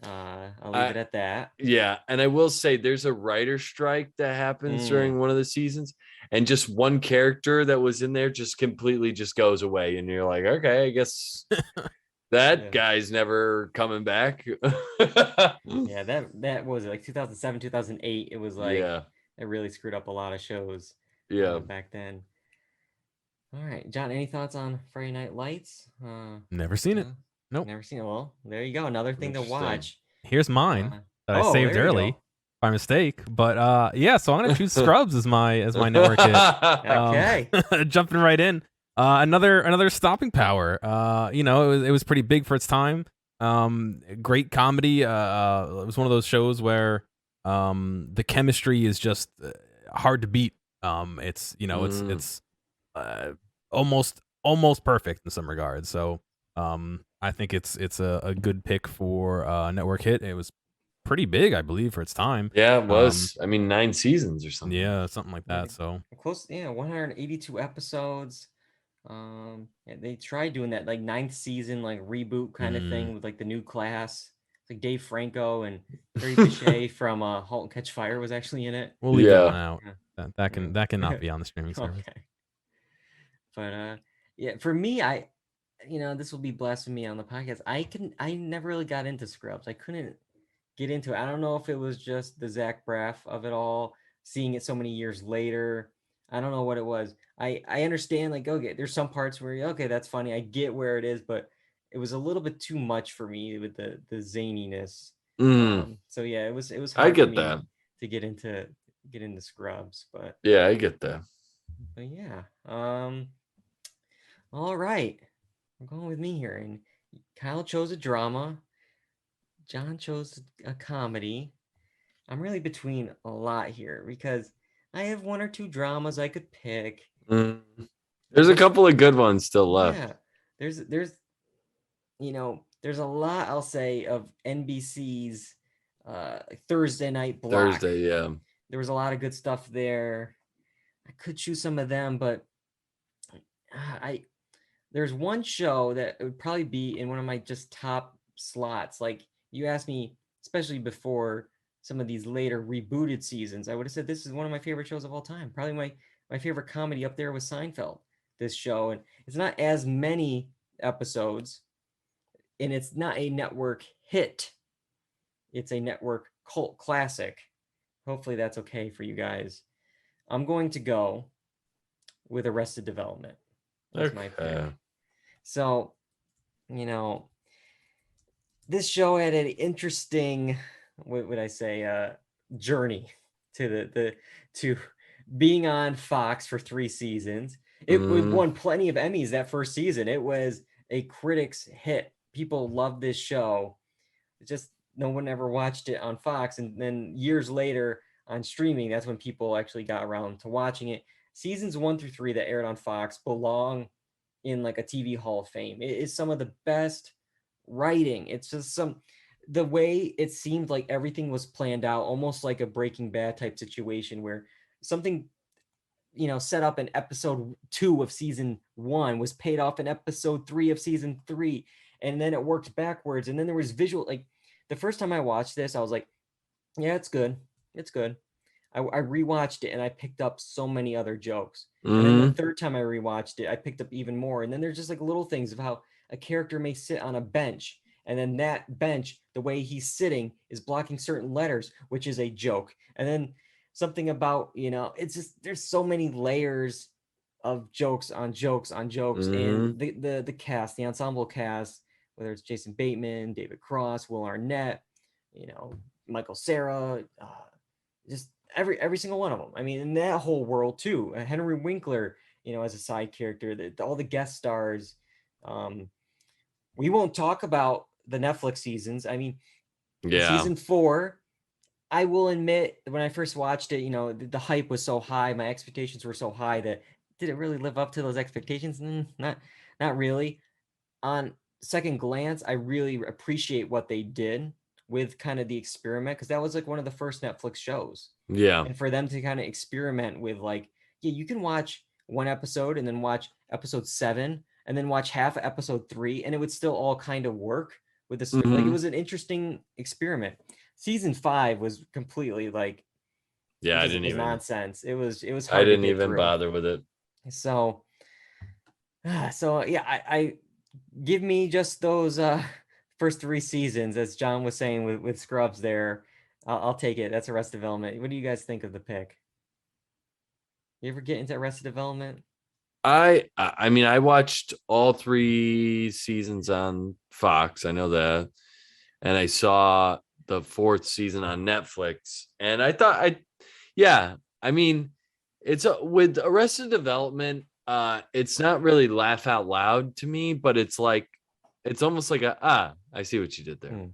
Speaker 1: I'll leave it at that.
Speaker 3: Yeah, and I will say there's a writer strike that happens during one of the seasons, and just one character that was in there just completely just goes away, and you're like, okay, I guess that guy's never coming back.
Speaker 1: Yeah, that was like 2007, 2008. It was like it really screwed up a lot of shows. Back then. All right, John, any thoughts on Friday Night Lights?
Speaker 2: Never seen it. Nope.
Speaker 1: Never seen it. Well, there you go. Another thing to watch.
Speaker 2: Here's mine that I saved early by mistake. But yeah, so I'm gonna choose Scrubs as my network hit.
Speaker 1: Okay.
Speaker 2: Jumping right in. Another stopping power. It was pretty big for its time. Great comedy. It was one of those shows where the chemistry is just hard to beat. It's almost perfect in some regards. So I think it's a good pick for network hit. It was pretty big, I believe, for its time.
Speaker 3: Yeah, it was. 9 seasons or something.
Speaker 2: Yeah, something like that. So
Speaker 1: close. Yeah, 182 episodes. They tried doing that like 9th season like reboot kind of thing with like the new class. It's like Dave Franco and Harry Bichet from *Halt and Catch Fire* was actually in it.
Speaker 2: We'll leave that one out. That cannot be on the streaming service. Okay.
Speaker 1: But yeah, for me, this will be blasphemy on the podcast. I never really got into Scrubs. I couldn't get into it. I don't know if it was just the Zach Braff of it all, seeing it so many years later. I don't know what it was. I understand, like, okay, there's some parts where, okay, that's funny. I get where it is, but it was a little bit too much for me with the zaniness. So yeah, it was hard
Speaker 3: I get
Speaker 1: for me
Speaker 3: that.
Speaker 1: To get into Scrubs, but
Speaker 3: yeah, I get that.
Speaker 1: But yeah. All right. I'm going with me here. And Kyle chose a drama. John chose a comedy. I'm really between a lot here because I have 1 or 2 dramas I could pick. There's
Speaker 3: a couple of good ones still left.
Speaker 1: Yeah. There's there's a lot, I'll say, of NBC's Thursday night block.
Speaker 3: Thursday, yeah.
Speaker 1: There was a lot of good stuff there. I could choose some of them, but there's one show that would probably be in one of my just top slots. Like you asked me, especially before some of these later rebooted seasons, I would have said this is one of my favorite shows of all time. Probably my favorite comedy up there was Seinfeld, this show. And it's not as many episodes, and it's not a network hit. It's a network cult classic. Hopefully that's okay for you guys. I'm going to go with Arrested Development. That's my pick. So, this show had an interesting, what would I say, journey to to being on Fox for 3 seasons. It won plenty of Emmys that first season. It was a critics hit. People loved this show. It just no one ever watched it on Fox. And then years later on streaming, that's when people actually got around to watching it. Seasons 1 through 3 that aired on Fox belong in like a TV Hall of Fame. It is some of the best writing. It's just the way it seemed like everything was planned out, almost like a Breaking Bad type situation where something, set up in episode 2 of season 1 was paid off in episode 3 of season 3. And then it worked backwards. And then there was visual, like the first time I watched this, I was like, yeah, it's good. It's good. I rewatched it and I picked up so many other jokes. And then the third time I rewatched it, I picked up even more. And then there's just like little things of how a character may sit on a bench, and then that bench, the way he's sitting, is blocking certain letters, which is a joke. And then something about, it's just, there's so many layers of jokes on jokes on jokes. And the cast, the ensemble cast, whether it's Jason Bateman, David Cross, Will Arnett, Michael Cera, just every single one of them. I mean, in that whole world too. Henry Winkler, as a side character, all the guest stars. We won't talk about the Netflix seasons. I mean, season 4, I will admit, when I first watched it, the hype was so high, my expectations were so high that did it really live up to those expectations? Not really. On second glance, I really appreciate what they did with kind of the experiment, because that was like one of the first Netflix shows.
Speaker 3: Yeah.
Speaker 1: And for them to kind of experiment with like, yeah, you can watch one episode and then watch episode 7 and then watch half of episode 3, and it would still all kind of work with the like it was an interesting experiment. Season 5 was completely like,
Speaker 3: yeah,
Speaker 1: I didn't even nonsense. It was hard
Speaker 3: I didn't
Speaker 1: to get
Speaker 3: even
Speaker 1: through.
Speaker 3: bother with it.
Speaker 1: So yeah, I give me just those first 3 seasons, as John was saying with Scrubs there. I'll take it. That's Arrested Development. What do you guys think of the pick? You ever get into Arrested Development?
Speaker 3: I mean, I watched all 3 seasons on Fox. I know that. And I saw the 4th season on Netflix. And I thought I mean, it's with Arrested Development, it's not really laugh out loud to me, but it's like, it's almost like I see what you did there.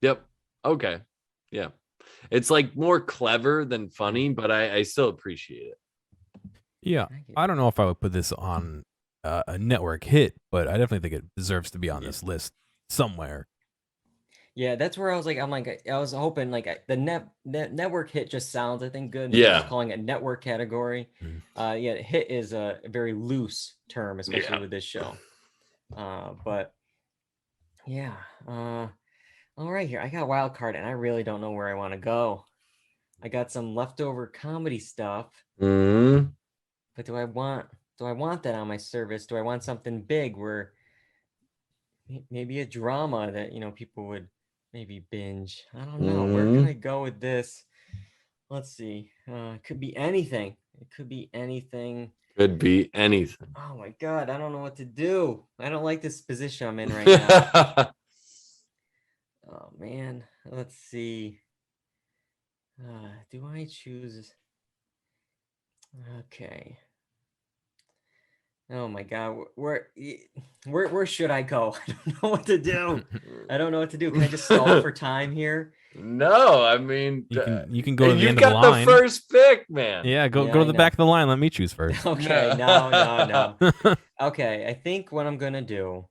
Speaker 3: Yep. Okay. Yeah. It's like more clever than funny, but I still appreciate it.
Speaker 2: Yeah. I don't know if I would put this on a network hit, but I definitely think it deserves to be on this list somewhere. Yeah,
Speaker 1: that's where I was like, I was hoping like the network hit just sounds, I think, good.
Speaker 3: Yeah.
Speaker 1: Just calling it network category. Yeah, hit is a very loose term, especially with this show. But yeah. All right, here I got wild card, and I really don't know where I want to go. I got some leftover comedy stuff. But do I want that on my service? Do I want something big where maybe a drama that people would maybe binge? I don't know. Where can I go with this? Let's see. It could be anything. Could be anything.
Speaker 3: Oh
Speaker 1: my God, I don't know what to do. I don't like this position I'm in right now. Oh man, let's see. Do I choose? Okay. Oh my God, where should I go? I don't know what to do. Can I just stall for time here?
Speaker 3: No, I mean,
Speaker 2: you can go to the end of the line.
Speaker 3: You got the first pick, man.
Speaker 2: Yeah, go to the back of the line. Let me choose first.
Speaker 1: Okay, no. Okay, I think what I'm gonna do,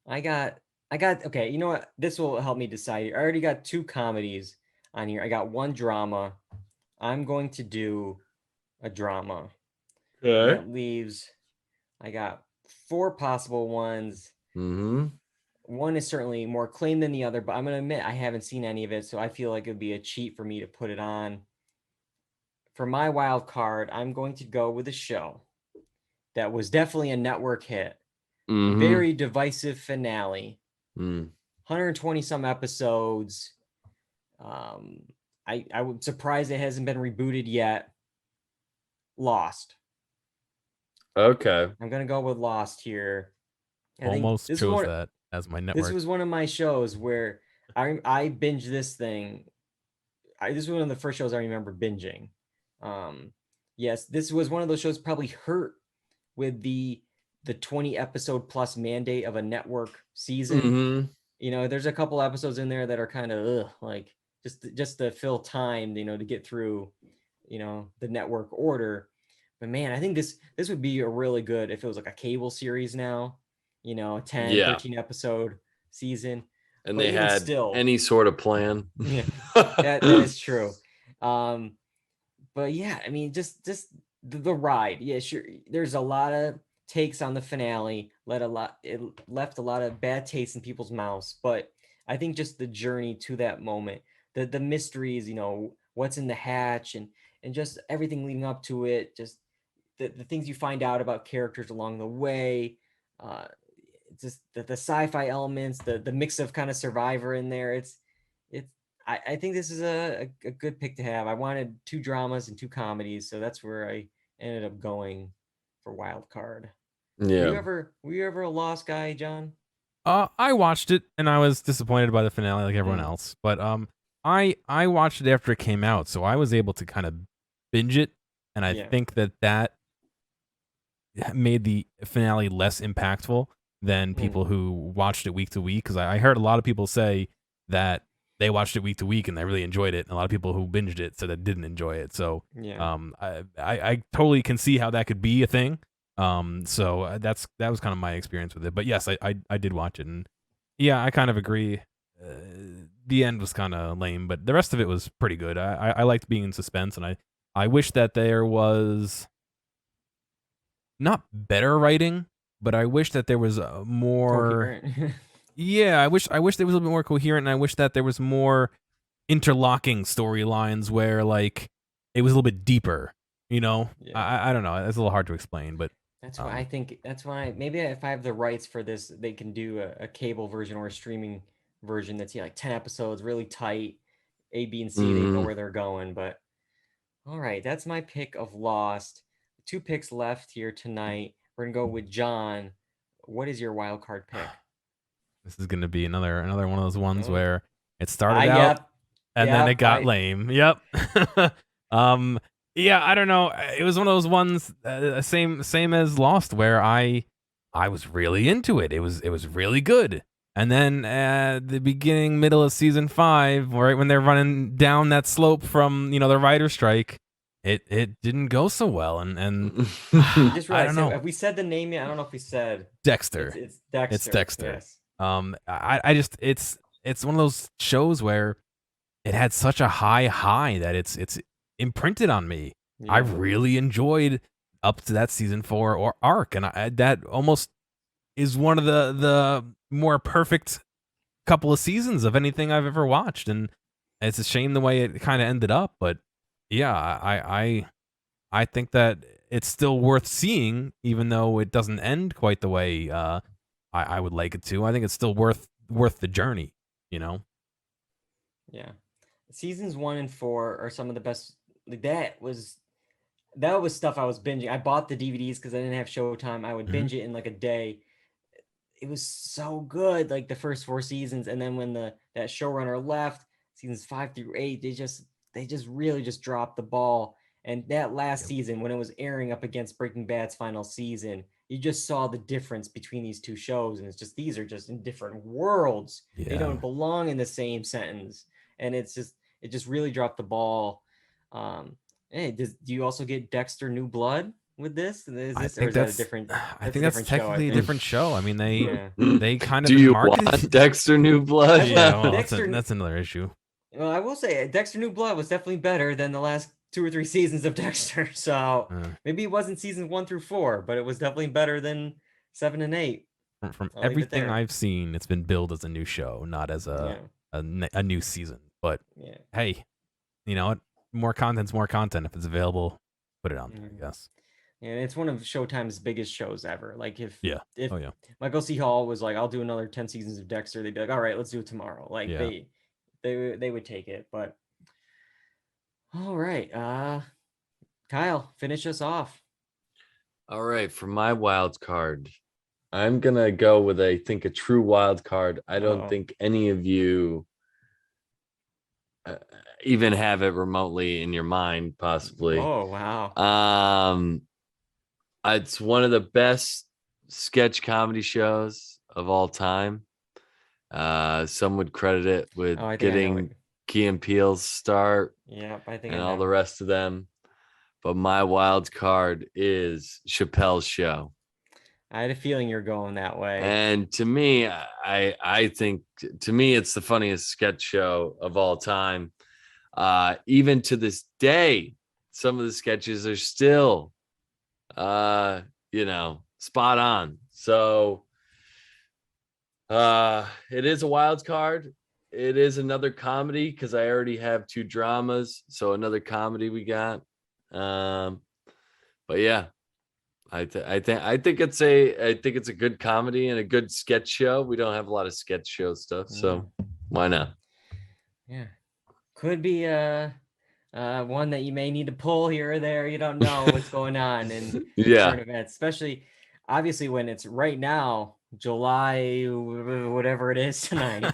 Speaker 1: I got okay, you know what? This will help me decide. I already got 2 comedies on here. I got 1 drama. I'm going to do a drama. And
Speaker 3: Okay.
Speaker 1: that leaves, I got 4 possible ones.
Speaker 3: Mm-hmm.
Speaker 1: One is certainly more acclaimed than the other, but I'm going to admit I haven't seen any of it, so I feel like it would be a cheat for me to put it on. For my wild card, I'm going to go with a show that was definitely a network hit.
Speaker 3: Mm-hmm.
Speaker 1: Very divisive finale. 120 some episodes. I was surprised it hasn't been rebooted yet. Lost.
Speaker 3: Okay.
Speaker 1: I'm gonna go with Lost here. I think
Speaker 2: Almost chose that as my
Speaker 1: this
Speaker 2: network.
Speaker 1: was one of my shows where I binged this thing. This was one of the first shows I remember binging. Yes, this was one of those shows probably hurt with the 20 episode plus mandate of a network season.
Speaker 3: Mm-hmm.
Speaker 1: You know, there's a couple episodes in there that are kind of like just to fill time, you know, to get through, you know, the network order. But man, I think this would be a really good if it was like a cable series now, you know, a 10,
Speaker 3: Yeah.
Speaker 1: 13 episode season.
Speaker 3: And
Speaker 1: But
Speaker 3: they
Speaker 1: even
Speaker 3: had
Speaker 1: still,
Speaker 3: any sort of plan.
Speaker 1: yeah, that is true. But yeah, I mean, just the ride. Yeah, sure. There's a lot of takes on the finale. It left a lot of bad taste in people's mouths. But I think just the journey to that moment, the mysteries, you know, what's in the hatch, and just everything leading up to it, just the things you find out about characters along the way. Uh, just the sci-fi elements, the mix of kind of Survivor in there. It's I think this is a good pick to have. I wanted 2 dramas and 2 comedies, so that's where I ended up going for wild card.
Speaker 3: Yeah.
Speaker 1: Were you ever a Lost guy, John?
Speaker 2: I watched it and I was disappointed by the finale like everyone else. But I watched it after it came out, so I was able to kind of binge it, and I
Speaker 1: Yeah.
Speaker 2: think that made the finale less impactful than people who watched it week to week. Because I heard a lot of people say that they watched it week to week and they really enjoyed it, and a lot of people who binged it said they didn't enjoy it. So
Speaker 1: Yeah.
Speaker 2: I totally can see how that could be a thing. So that was kind of my experience with it. But yes, I did watch it, and yeah, I kind of agree. The end was kind of lame, but the rest of it was pretty good. I liked being in suspense, and I wish that there was not better writing, but I wish that there was more.
Speaker 1: Coherent.
Speaker 2: Yeah, I wish there was a little bit more coherent, and I wish that there was more interlocking storylines where like it was a little bit deeper. You know,
Speaker 1: Yeah.
Speaker 2: I don't know. It's a little hard to explain, but
Speaker 1: That's why I think that's why maybe if I have the rights for this, they can do a cable version or a streaming version that's like 10 episodes, really tight. A, B, and C, they know
Speaker 3: Mm-hmm.
Speaker 1: where they're going. But all right, that's my pick of Lost. 2 picks left here tonight. We're gonna go with John. What is your wild card pick?
Speaker 2: this is gonna be another one of those ones
Speaker 1: Oh,
Speaker 2: where it started out
Speaker 1: yep,
Speaker 2: and then it got
Speaker 1: I
Speaker 2: lame. Yep. Yeah, I don't know. It was one of those ones, same as Lost, where I was really into it. It was really good. And then the beginning, middle of season 5, right when they're running down that slope from the writer strike, it didn't go so well. And
Speaker 1: just
Speaker 2: I
Speaker 1: realized.
Speaker 2: don't know.
Speaker 1: Have we said the name yet? I don't know if we said
Speaker 2: Dexter.
Speaker 1: it's Dexter.
Speaker 2: It's Dexter.
Speaker 1: Yes.
Speaker 2: I just it's one of those shows where it had such a high that it's imprinted on me.
Speaker 1: Yeah.
Speaker 2: I really enjoyed up to that season 4 or arc, and that almost is one of the more perfect couple of seasons of anything I've ever watched, and it's a shame the way it kind of ended up. But yeah, I think that it's still worth seeing, even though it doesn't end quite the way I would like it to. I think it's still worth the journey, you know.
Speaker 1: Yeah. Seasons 1 and 4 are some of the best. Like that was stuff I was binging. I bought the DVDs because I didn't have Showtime. I would binge it in like a day. It was so good, like the first 4 seasons, and then when that showrunner left, seasons 5 through 8, they just really just dropped the ball. And that last season, when it was airing up against Breaking Bad's final season, you just saw the difference between these 2 shows, and it's just these are just in different worlds.
Speaker 2: Yeah.
Speaker 1: They don't belong in the same sentence, and it just really dropped the ball. Hey, do you also get Dexter New Blood? with this? Is
Speaker 2: I
Speaker 1: this, or
Speaker 2: think
Speaker 1: is that a
Speaker 2: that's
Speaker 1: different?
Speaker 2: I
Speaker 1: That's
Speaker 2: think
Speaker 1: a
Speaker 2: that's
Speaker 1: different show, I
Speaker 2: technically a
Speaker 1: think.
Speaker 2: different show. I mean,
Speaker 1: Yeah.
Speaker 2: they kind of
Speaker 3: Do you
Speaker 2: marketed.
Speaker 3: want Dexter New Blood?
Speaker 2: Yeah, well,
Speaker 1: Dexter.
Speaker 2: that's another issue.
Speaker 1: Well, I will say Dexter New Blood was definitely better than the last 2 or 3 seasons of Dexter. So maybe it wasn't seasons 1 through 4, but it was definitely better than 7 and 8.
Speaker 2: From
Speaker 1: I'll leave it
Speaker 2: everything
Speaker 1: there.
Speaker 2: I've seen, it's been billed as a new show, not as
Speaker 1: Yeah.
Speaker 2: a new season. But
Speaker 1: Yeah.
Speaker 2: hey, you know what? More content's more content. If it's available, put it on there, I guess.
Speaker 1: And it's one of Showtime's biggest shows ever. Like if
Speaker 2: Oh yeah.
Speaker 1: Michael C. Hall was like, I'll do another 10 seasons of Dexter, they'd be like, all right, let's do it tomorrow. Like
Speaker 2: Yeah.
Speaker 1: they would take it. But all right. Kyle, finish us off.
Speaker 3: All right, for my wild card, I'm gonna go with I think a true wild card. I don't think any of you even have it remotely in your mind, possibly.
Speaker 1: Oh wow.
Speaker 3: It's one of the best sketch comedy shows of all time. Some would credit it with getting Key and Peele's start.
Speaker 1: Yeah, I think
Speaker 3: and all the rest of them. But my wild card is Chappelle's Show.
Speaker 1: I had a feeling you're going that way.
Speaker 3: And to me, I think to me it's the funniest sketch show of all time. Even to this day, some of the sketches are still spot on. So it is a wild card. It is another comedy because I already have 2 dramas, so another comedy we got. But yeah, I think it's a good comedy and a good sketch show. We don't have a lot of sketch show stuff, so why not?
Speaker 1: Yeah, could be one that you may need to pull here or there. You don't know what's going on in current events, especially obviously when it's right now, July, whatever it is tonight.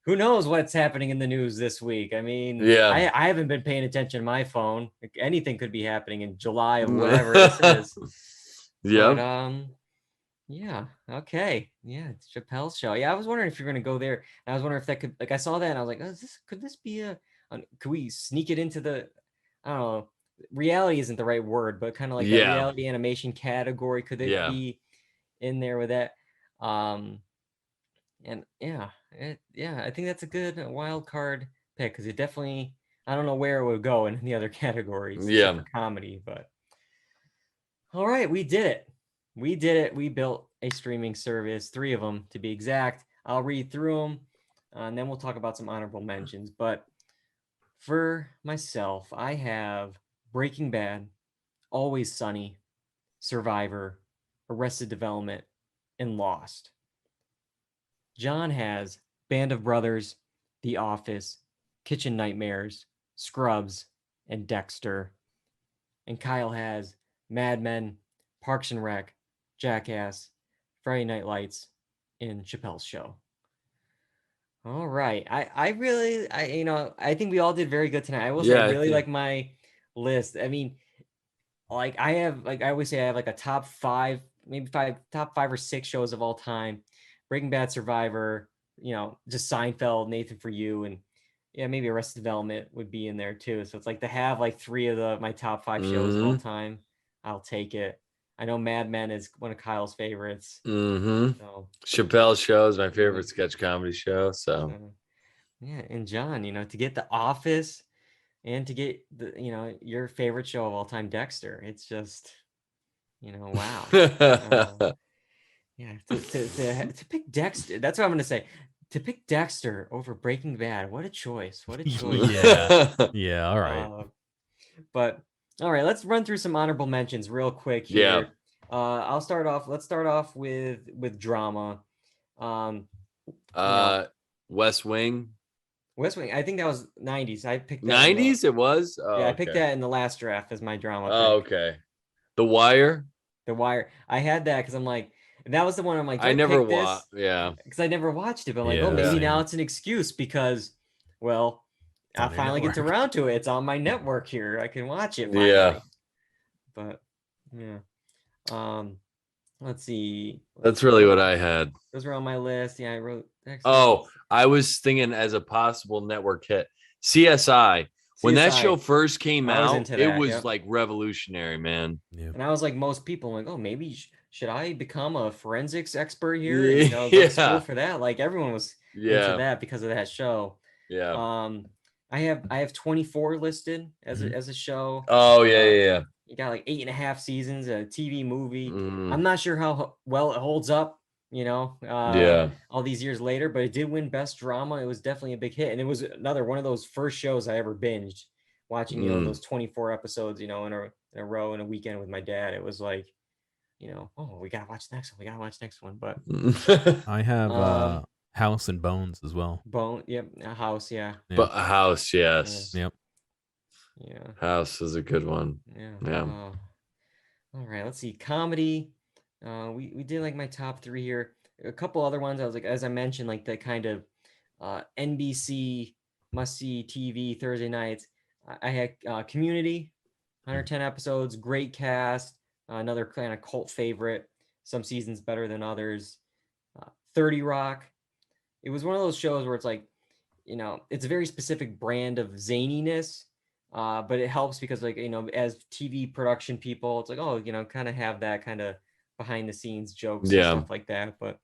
Speaker 1: Who knows what's happening in the news this week? I mean, I haven't been paying attention to my phone. Anything could be happening in July of whatever this is.
Speaker 3: Yeah.
Speaker 1: But, yeah. Okay. Yeah. It's Chappelle's Show. Yeah. I was wondering if you're going to go there. And I was wondering if that could, like, I saw that and I was like, could this be could we sneak it into the, I don't know, reality isn't the right word, but kind of like the reality animation category. Could it be in there with that? And I think that's a good wild card pick because it definitely, I don't know where it would go in the other categories.
Speaker 3: Yeah.
Speaker 1: For comedy, but all right, we did it. We built a streaming service, 3 of them to be exact. I'll read through them and then we'll talk about some honorable mentions. But for myself, I have Breaking Bad, Always Sunny, Survivor, Arrested Development, and Lost. John has Band of Brothers, The Office, Kitchen Nightmares, Scrubs, and Dexter. And Kyle has Mad Men, Parks and Rec, Jackass, Friday Night Lights, and Chappelle's Show. All right. I think we all did very good tonight. I will say I really like my list. I mean, like I always say I have like a top 5 or 6 shows of all time. Breaking Bad, Survivor, just Seinfeld, Nathan For You, and maybe Arrested Development would be in there too. So it's like to have like 3 of my top 5 shows of all time, I'll take it. I know Mad Men is one of Kyle's favorites. So,
Speaker 3: Chappelle's Show is my favorite sketch comedy show. So
Speaker 1: and John, to get The Office and to get the your favorite show of all time, Dexter. It's just wow. Yeah, to pick Dexter. That's what I'm gonna say. To pick Dexter over Breaking Bad. What a choice! What a choice!
Speaker 2: Yeah. All right.
Speaker 1: But all right, let's run through some honorable mentions real quick here. Let's start off with drama.
Speaker 3: West Wing.
Speaker 1: West Wing. I think that was 90s. I picked that
Speaker 3: 90s. It was.
Speaker 1: I picked that in the last draft as my drama.
Speaker 3: Okay. The Wire.
Speaker 1: The Wire. I had that because I'm like, that was the one I'm like,
Speaker 3: I never watched. Yeah.
Speaker 1: Because I never watched it, but I'm like, maybe now it's an excuse because, well, I finally get around to it. It's on my network here. I can watch it finally.
Speaker 3: Yeah.
Speaker 1: But let's see.
Speaker 3: That's really what I had.
Speaker 1: Those were on my list. Yeah, I wrote.
Speaker 3: I was thinking as a possible network hit, CSI. When that
Speaker 1: CSI,
Speaker 3: show first came
Speaker 1: I was
Speaker 3: out,
Speaker 1: into
Speaker 3: it
Speaker 1: that,
Speaker 3: was
Speaker 1: yep.
Speaker 3: like revolutionary, man.
Speaker 2: Yeah.
Speaker 1: And I was like most people, like, oh, maybe should I become a forensics expert here and go to school
Speaker 3: Yeah.
Speaker 1: for that? Like everyone was into
Speaker 3: Yeah.
Speaker 1: that because of that show.
Speaker 3: Yeah.
Speaker 1: Um, I have 24 listed as
Speaker 2: Mhm.
Speaker 1: a show.
Speaker 3: Oh, yeah, yeah.
Speaker 1: You got like 8.5 seasons, a TV movie.
Speaker 3: Mm,
Speaker 1: I'm not sure how well it holds up,
Speaker 3: yeah.
Speaker 1: all these years later, but it did win best drama. It was definitely a big hit, and it was another one of those first shows I ever binged, watching those 24 episodes, in a row in a weekend with my dad. It was like, oh, we gotta watch the next one. We gotta watch the next one. But
Speaker 2: I have
Speaker 1: um,
Speaker 2: House and Bones as well.
Speaker 1: Bone, yep, a House, yeah,
Speaker 2: Yeah.
Speaker 3: But House, yes.
Speaker 2: Yep.
Speaker 1: yeah,
Speaker 3: House is a good one.
Speaker 1: yeah.
Speaker 3: Yeah.
Speaker 1: All right, let's see. Comedy. We did like my top three here. A couple other ones. I was like, as I mentioned, like the kind of NBC must see TV Thursday nights. I had Community, 110 episodes, great cast, another kind of cult favorite. Some seasons better than others. 30 Rock. It was one of those shows where it's like, it's a very specific brand of zaniness. But it helps because, like, as TV production people, it's like, oh, kind of have that kind of behind the scenes jokes and stuff like that. But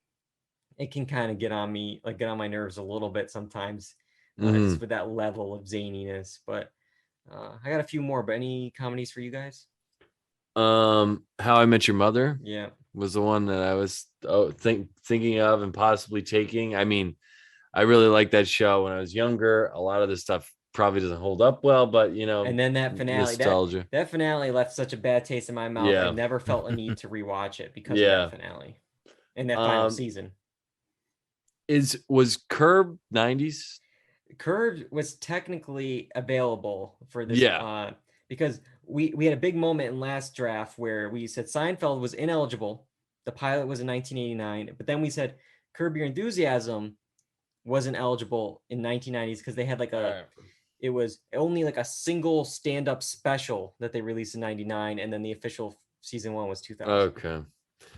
Speaker 1: it can kind of get on me, like get on my nerves a little bit sometimes, just with that level of zaniness. But I got a few more. But any comedies for you guys?
Speaker 3: How I Met Your Mother
Speaker 1: Yeah.
Speaker 3: was the one that I was thinking of and possibly taking. I mean, I really liked that show when I was younger. A lot of this stuff probably doesn't hold up well, but
Speaker 1: And then that finale,
Speaker 3: nostalgia.
Speaker 1: that finale left such a bad taste in my mouth.
Speaker 3: Yeah.
Speaker 1: I never felt a need to rewatch it because
Speaker 3: Yeah.
Speaker 1: of that finale and that final season.
Speaker 3: Was Curb 90s?
Speaker 1: Curb was technically available for this,
Speaker 3: Yeah.
Speaker 1: because we had a big moment in last draft where we said Seinfeld was ineligible. The pilot was in 1989, but then we said Curb Your Enthusiasm wasn't eligible in 1990s because they had like it was only like a single stand-up special that they released in 99, and then the official season 1 was 2000.
Speaker 3: Okay.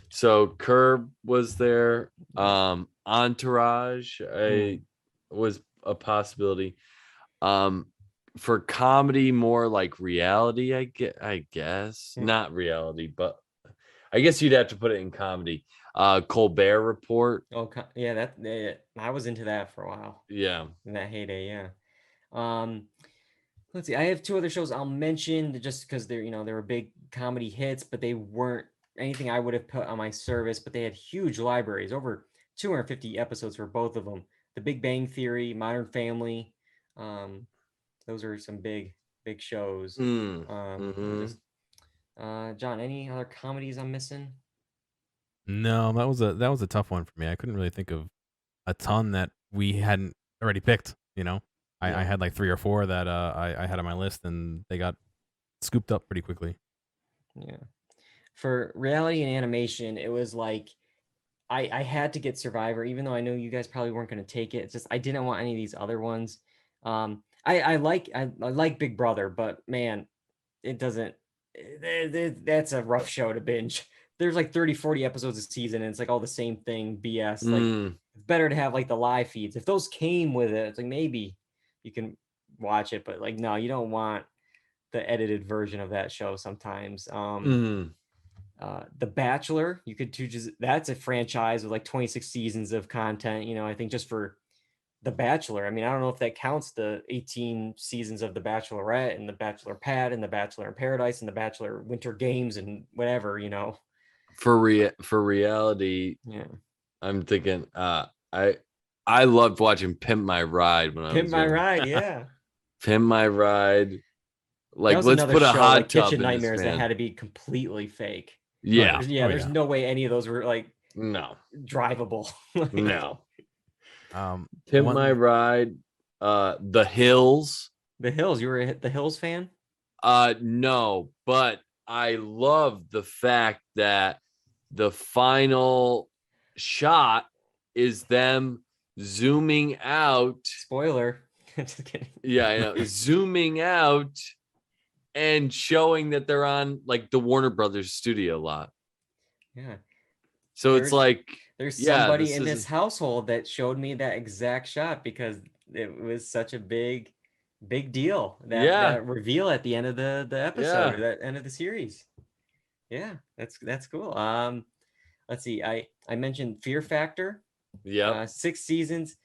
Speaker 3: So Curb was there. Entourage was a possibility. For comedy, more like reality, I guess. Not reality, but I guess you'd have to put it in comedy. Colbert Report.
Speaker 1: Oh, yeah, I was into that for a while.
Speaker 3: Yeah.
Speaker 1: In that heyday, yeah. Let's see. I have two other shows I'll mention just because they were big comedy hits, but they weren't anything I would have put on my service. But they had huge libraries, over 250 episodes for both of them. The Big Bang Theory, Modern Family. Those are some big shows. John, any other comedies I'm missing?
Speaker 2: No, that was a tough one for me. I couldn't really think of a ton that we hadn't already picked. I had like 3 or 4 that I had on my list, and they got scooped up pretty quickly.
Speaker 1: Yeah. For reality and animation, it was like I had to get Survivor, even though I know you guys probably weren't going to take it. It's just I didn't want any of these other ones. I like Big Brother, but man, it doesn't. That's a rough show to binge. There's like 30, 40 episodes a season, and it's like all the same thing, BS. Like it's better to have like the live feeds. If those came with it, it's like maybe you can watch it, but like no, you don't want the edited version of that show sometimes. The Bachelor, you could that's a franchise with like 26 seasons of content. I think just for The Bachelor. I mean, I don't know if that counts the 18 seasons of The Bachelorette and The Bachelor Pad and The Bachelor in Paradise and The Bachelor Winter Games and whatever,
Speaker 3: For reality,
Speaker 1: yeah.
Speaker 3: I'm thinking I loved watching Pimp My Ride when I was
Speaker 1: Pimp My
Speaker 3: young.
Speaker 1: Ride, yeah.
Speaker 3: Pimp My Ride. Like, let's put a
Speaker 1: show,
Speaker 3: hot
Speaker 1: like
Speaker 3: tub
Speaker 1: Kitchen
Speaker 3: in
Speaker 1: Nightmares
Speaker 3: this,
Speaker 1: that
Speaker 3: man.
Speaker 1: had to be completely fake.
Speaker 3: Yeah.
Speaker 1: There's no way any of those were like
Speaker 3: No.
Speaker 1: drivable.
Speaker 3: No.
Speaker 2: Pimp
Speaker 3: My Ride, The Hills.
Speaker 1: The Hills. You were a The Hills fan?
Speaker 3: No, but I love the fact that the final shot is them zooming out.
Speaker 1: Spoiler. Just kidding.
Speaker 3: Yeah, I know. Zooming out and showing that they're on like the Warner Brothers studio lot.
Speaker 1: Yeah.
Speaker 3: So it's like
Speaker 1: there's somebody in this household that showed me that exact shot because it was such a big Big deal. That
Speaker 3: Yeah.
Speaker 1: that reveal at the end of the episode,
Speaker 3: Yeah.
Speaker 1: or that end of the series. Yeah, that's cool. Let's see. I mentioned Fear Factor.
Speaker 3: Yep.
Speaker 1: 6 seasons.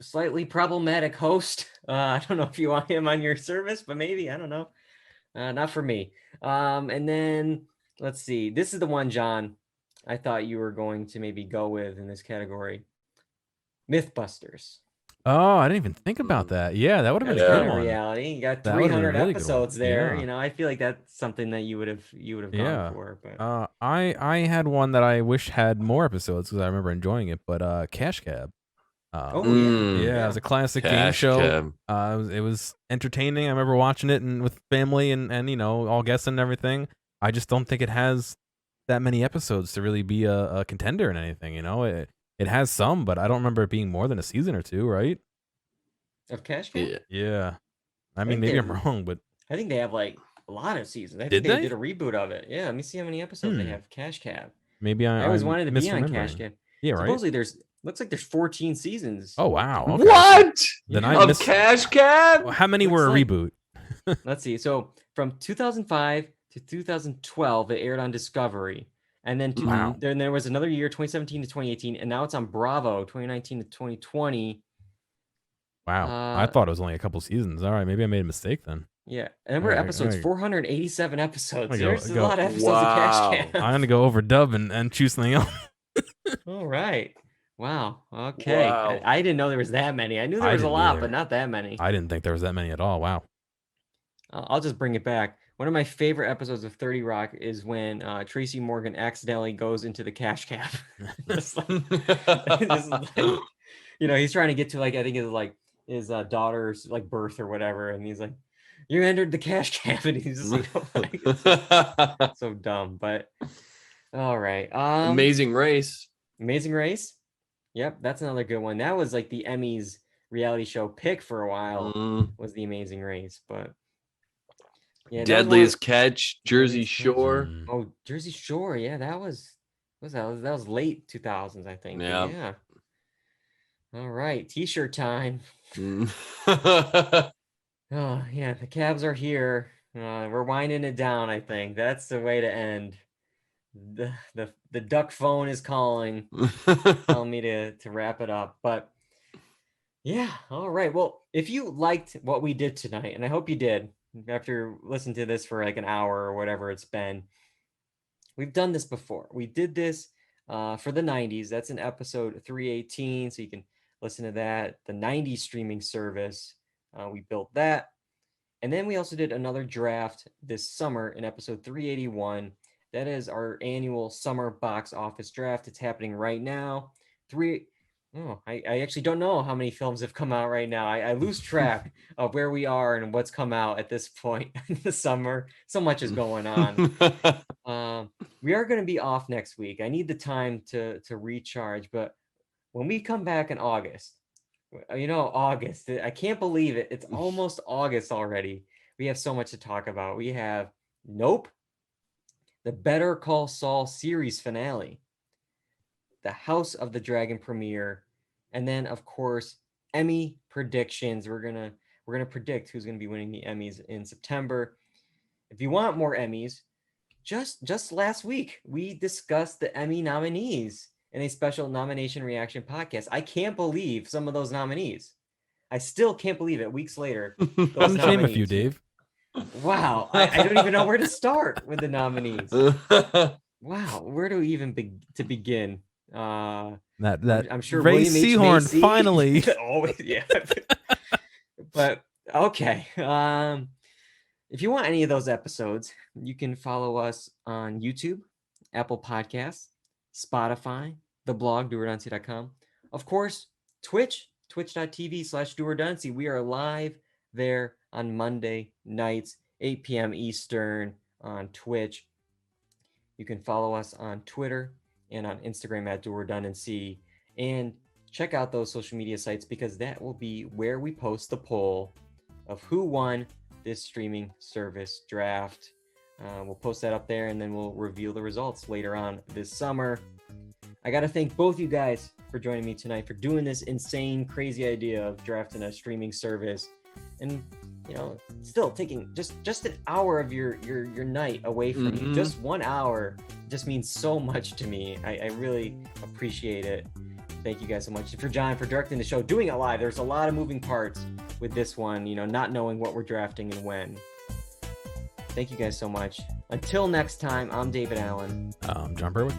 Speaker 1: Slightly problematic host. I don't know if you want him on your service, but maybe, I don't know. Not for me. And then let's see. This is the one, John, I thought you were going to maybe go with in this category. Mythbusters.
Speaker 2: Oh, I didn't even think about that. Yeah, that would have been
Speaker 1: That's
Speaker 2: a
Speaker 1: kind
Speaker 2: good
Speaker 1: of
Speaker 2: one.
Speaker 1: reality. You got
Speaker 2: That would've been a
Speaker 1: 300
Speaker 2: really good one.
Speaker 1: episodes there.
Speaker 2: Yeah.
Speaker 1: You know, I feel like that's something that you would have gone
Speaker 2: Yeah.
Speaker 1: for. But
Speaker 2: I had one that I wish had more episodes because I remember enjoying it, but Cash Cab. Yeah, it was a classic game
Speaker 3: Cash
Speaker 2: show.
Speaker 3: Cab.
Speaker 2: It was entertaining. I remember watching it and with family and you know, all guests and everything. I just don't think it has that many episodes to really be a contender in anything. You know, it has some, but I don't remember it being more than a season or two, right?
Speaker 1: Of Cash Cab?
Speaker 2: Yeah. I
Speaker 1: think
Speaker 2: mean, maybe
Speaker 1: they-
Speaker 2: I'm wrong, but
Speaker 1: I think they have like a lot of seasons. I
Speaker 2: Did
Speaker 1: think
Speaker 2: they?
Speaker 1: did a reboot of it. Yeah, let me see how many episodes they
Speaker 2: Hmm.
Speaker 1: have. Cash Cab.
Speaker 2: maybe
Speaker 1: I always
Speaker 2: I'm
Speaker 1: wanted to be on Cash
Speaker 2: misremembering.
Speaker 1: Cab.
Speaker 2: Yeah, right.
Speaker 1: Supposedly looks like there's 14 seasons.
Speaker 2: Oh wow. Okay.
Speaker 3: What?
Speaker 2: Then
Speaker 1: Yeah.
Speaker 2: I
Speaker 3: Of
Speaker 2: missed.
Speaker 3: Cash Cab?
Speaker 2: How many were a
Speaker 1: Looks like-
Speaker 2: reboot?
Speaker 1: Let's see. So from 2005 to 2012, it aired on Discovery. And then,
Speaker 2: Wow.
Speaker 1: then there was another year, 2017 to 2018. And now it's on Bravo, 2019 to 2020.
Speaker 2: Wow. I thought it was only a couple seasons. All right, maybe I made a mistake then.
Speaker 1: Yeah. Number of
Speaker 2: Alright,
Speaker 1: episodes,
Speaker 2: alright.
Speaker 1: 487 episodes.
Speaker 2: I'm gonna
Speaker 1: There's
Speaker 2: go-
Speaker 1: a lot of episodes
Speaker 3: Wow.
Speaker 1: of Cash Cab.
Speaker 2: I'm gonna go over dub and choose something else.
Speaker 1: All right. Wow. Okay.
Speaker 3: Wow.
Speaker 1: I didn't know there was that many. I knew there
Speaker 2: I
Speaker 1: was a
Speaker 2: didn't
Speaker 1: lot,
Speaker 2: either.
Speaker 1: but not that many.
Speaker 2: I didn't think there was that many at all. Wow.
Speaker 1: I'll just bring it back. One of my favorite episodes of 30 Rock is when Tracy Morgan accidentally goes into the cash cab. Just like, just like, you know, he's trying to get to like, I think it's like his daughter's like birth or whatever, and he's like, "You entered the cash cab," and he's just like, it's so dumb. But all right,
Speaker 3: Amazing Race.
Speaker 1: Amazing Race. Yep, that's another good one. That was like the Emmys reality show pick for a while.
Speaker 3: Mm.
Speaker 1: Was the Amazing Race, but yeah, that was one of-
Speaker 3: Deadliest Catch, Jersey
Speaker 1: Deadliest Catch.
Speaker 3: Shore.
Speaker 2: Mm.
Speaker 1: Oh, Jersey Shore. Yeah, that was that was late 2000s, I think. But
Speaker 3: Yeah.
Speaker 1: yeah. All right, t-shirt time.
Speaker 3: Mm.
Speaker 1: Oh yeah, the cabs are here. We're winding it down. I think that's the way to end. The duck phone is calling, telling me to wrap it up. But yeah, all right. Well, if you liked what we did tonight, and I hope you did, after listening to this for like an hour or whatever it's been, we've done this before. We did this for the 90s. That's in episode 318, so you can listen to that. The 90s streaming service. We built that. And then we also did another draft this summer in episode 381. That is our annual summer box office draft. It's happening right now. I actually don't know how many films have come out right now. I lose track of where we are and what's come out at this point in the summer. So much is going on. We are going to be off next week. I need the time to recharge. But when we come back in August, August, I can't believe it. It's almost August already. We have so much to talk about. We have Nope, the Better Call Saul series finale, the House of the Dragon premiere, and then of course Emmy predictions. We're gonna predict who's gonna be winning the Emmys in September. If you want more Emmys, just last week we discussed the Emmy nominees in a special nomination reaction podcast. I can't believe some of those nominees. I still can't believe it. Weeks later, those
Speaker 2: Name a few,
Speaker 1: nominees.
Speaker 2: Dave.
Speaker 1: Wow, I don't even know where to start with the nominees. Wow, where do we even begin?
Speaker 2: That
Speaker 1: I'm sure
Speaker 2: Ray
Speaker 1: William H.
Speaker 2: Seahorn
Speaker 1: Macy-
Speaker 2: finally.
Speaker 1: Always, yeah. But okay. If you want any of those episodes, you can follow us on YouTube, Apple Podcasts, Spotify, the blog, doreduncy.com. Of course, twitch.tv/doreduncy. We are live there on Monday nights, 8 p.m. Eastern on Twitch. You can follow us on Twitter and on Instagram at Dual Redundancy, and check out those social media sites because that will be where we post the poll of who won this streaming service draft. We'll post that up there, and then we'll reveal the results later on this summer. I got to thank both you guys for joining me tonight, for doing this insane, crazy idea of drafting a streaming service. and still taking just an hour of your night away from you. Just 1 hour just means so much to me. I really appreciate it. Thank you guys so much. For John, for directing the show, doing it live. There's a lot of moving parts with this one, not knowing what we're drafting and when. Thank you guys so much. Until next time, I'm David Allen.
Speaker 2: I'm John Berwick.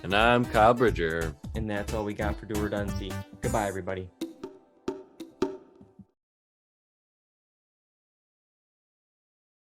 Speaker 3: And I'm Kyle Bridger.
Speaker 1: And that's all we got for Dual Redundancy. Goodbye, everybody.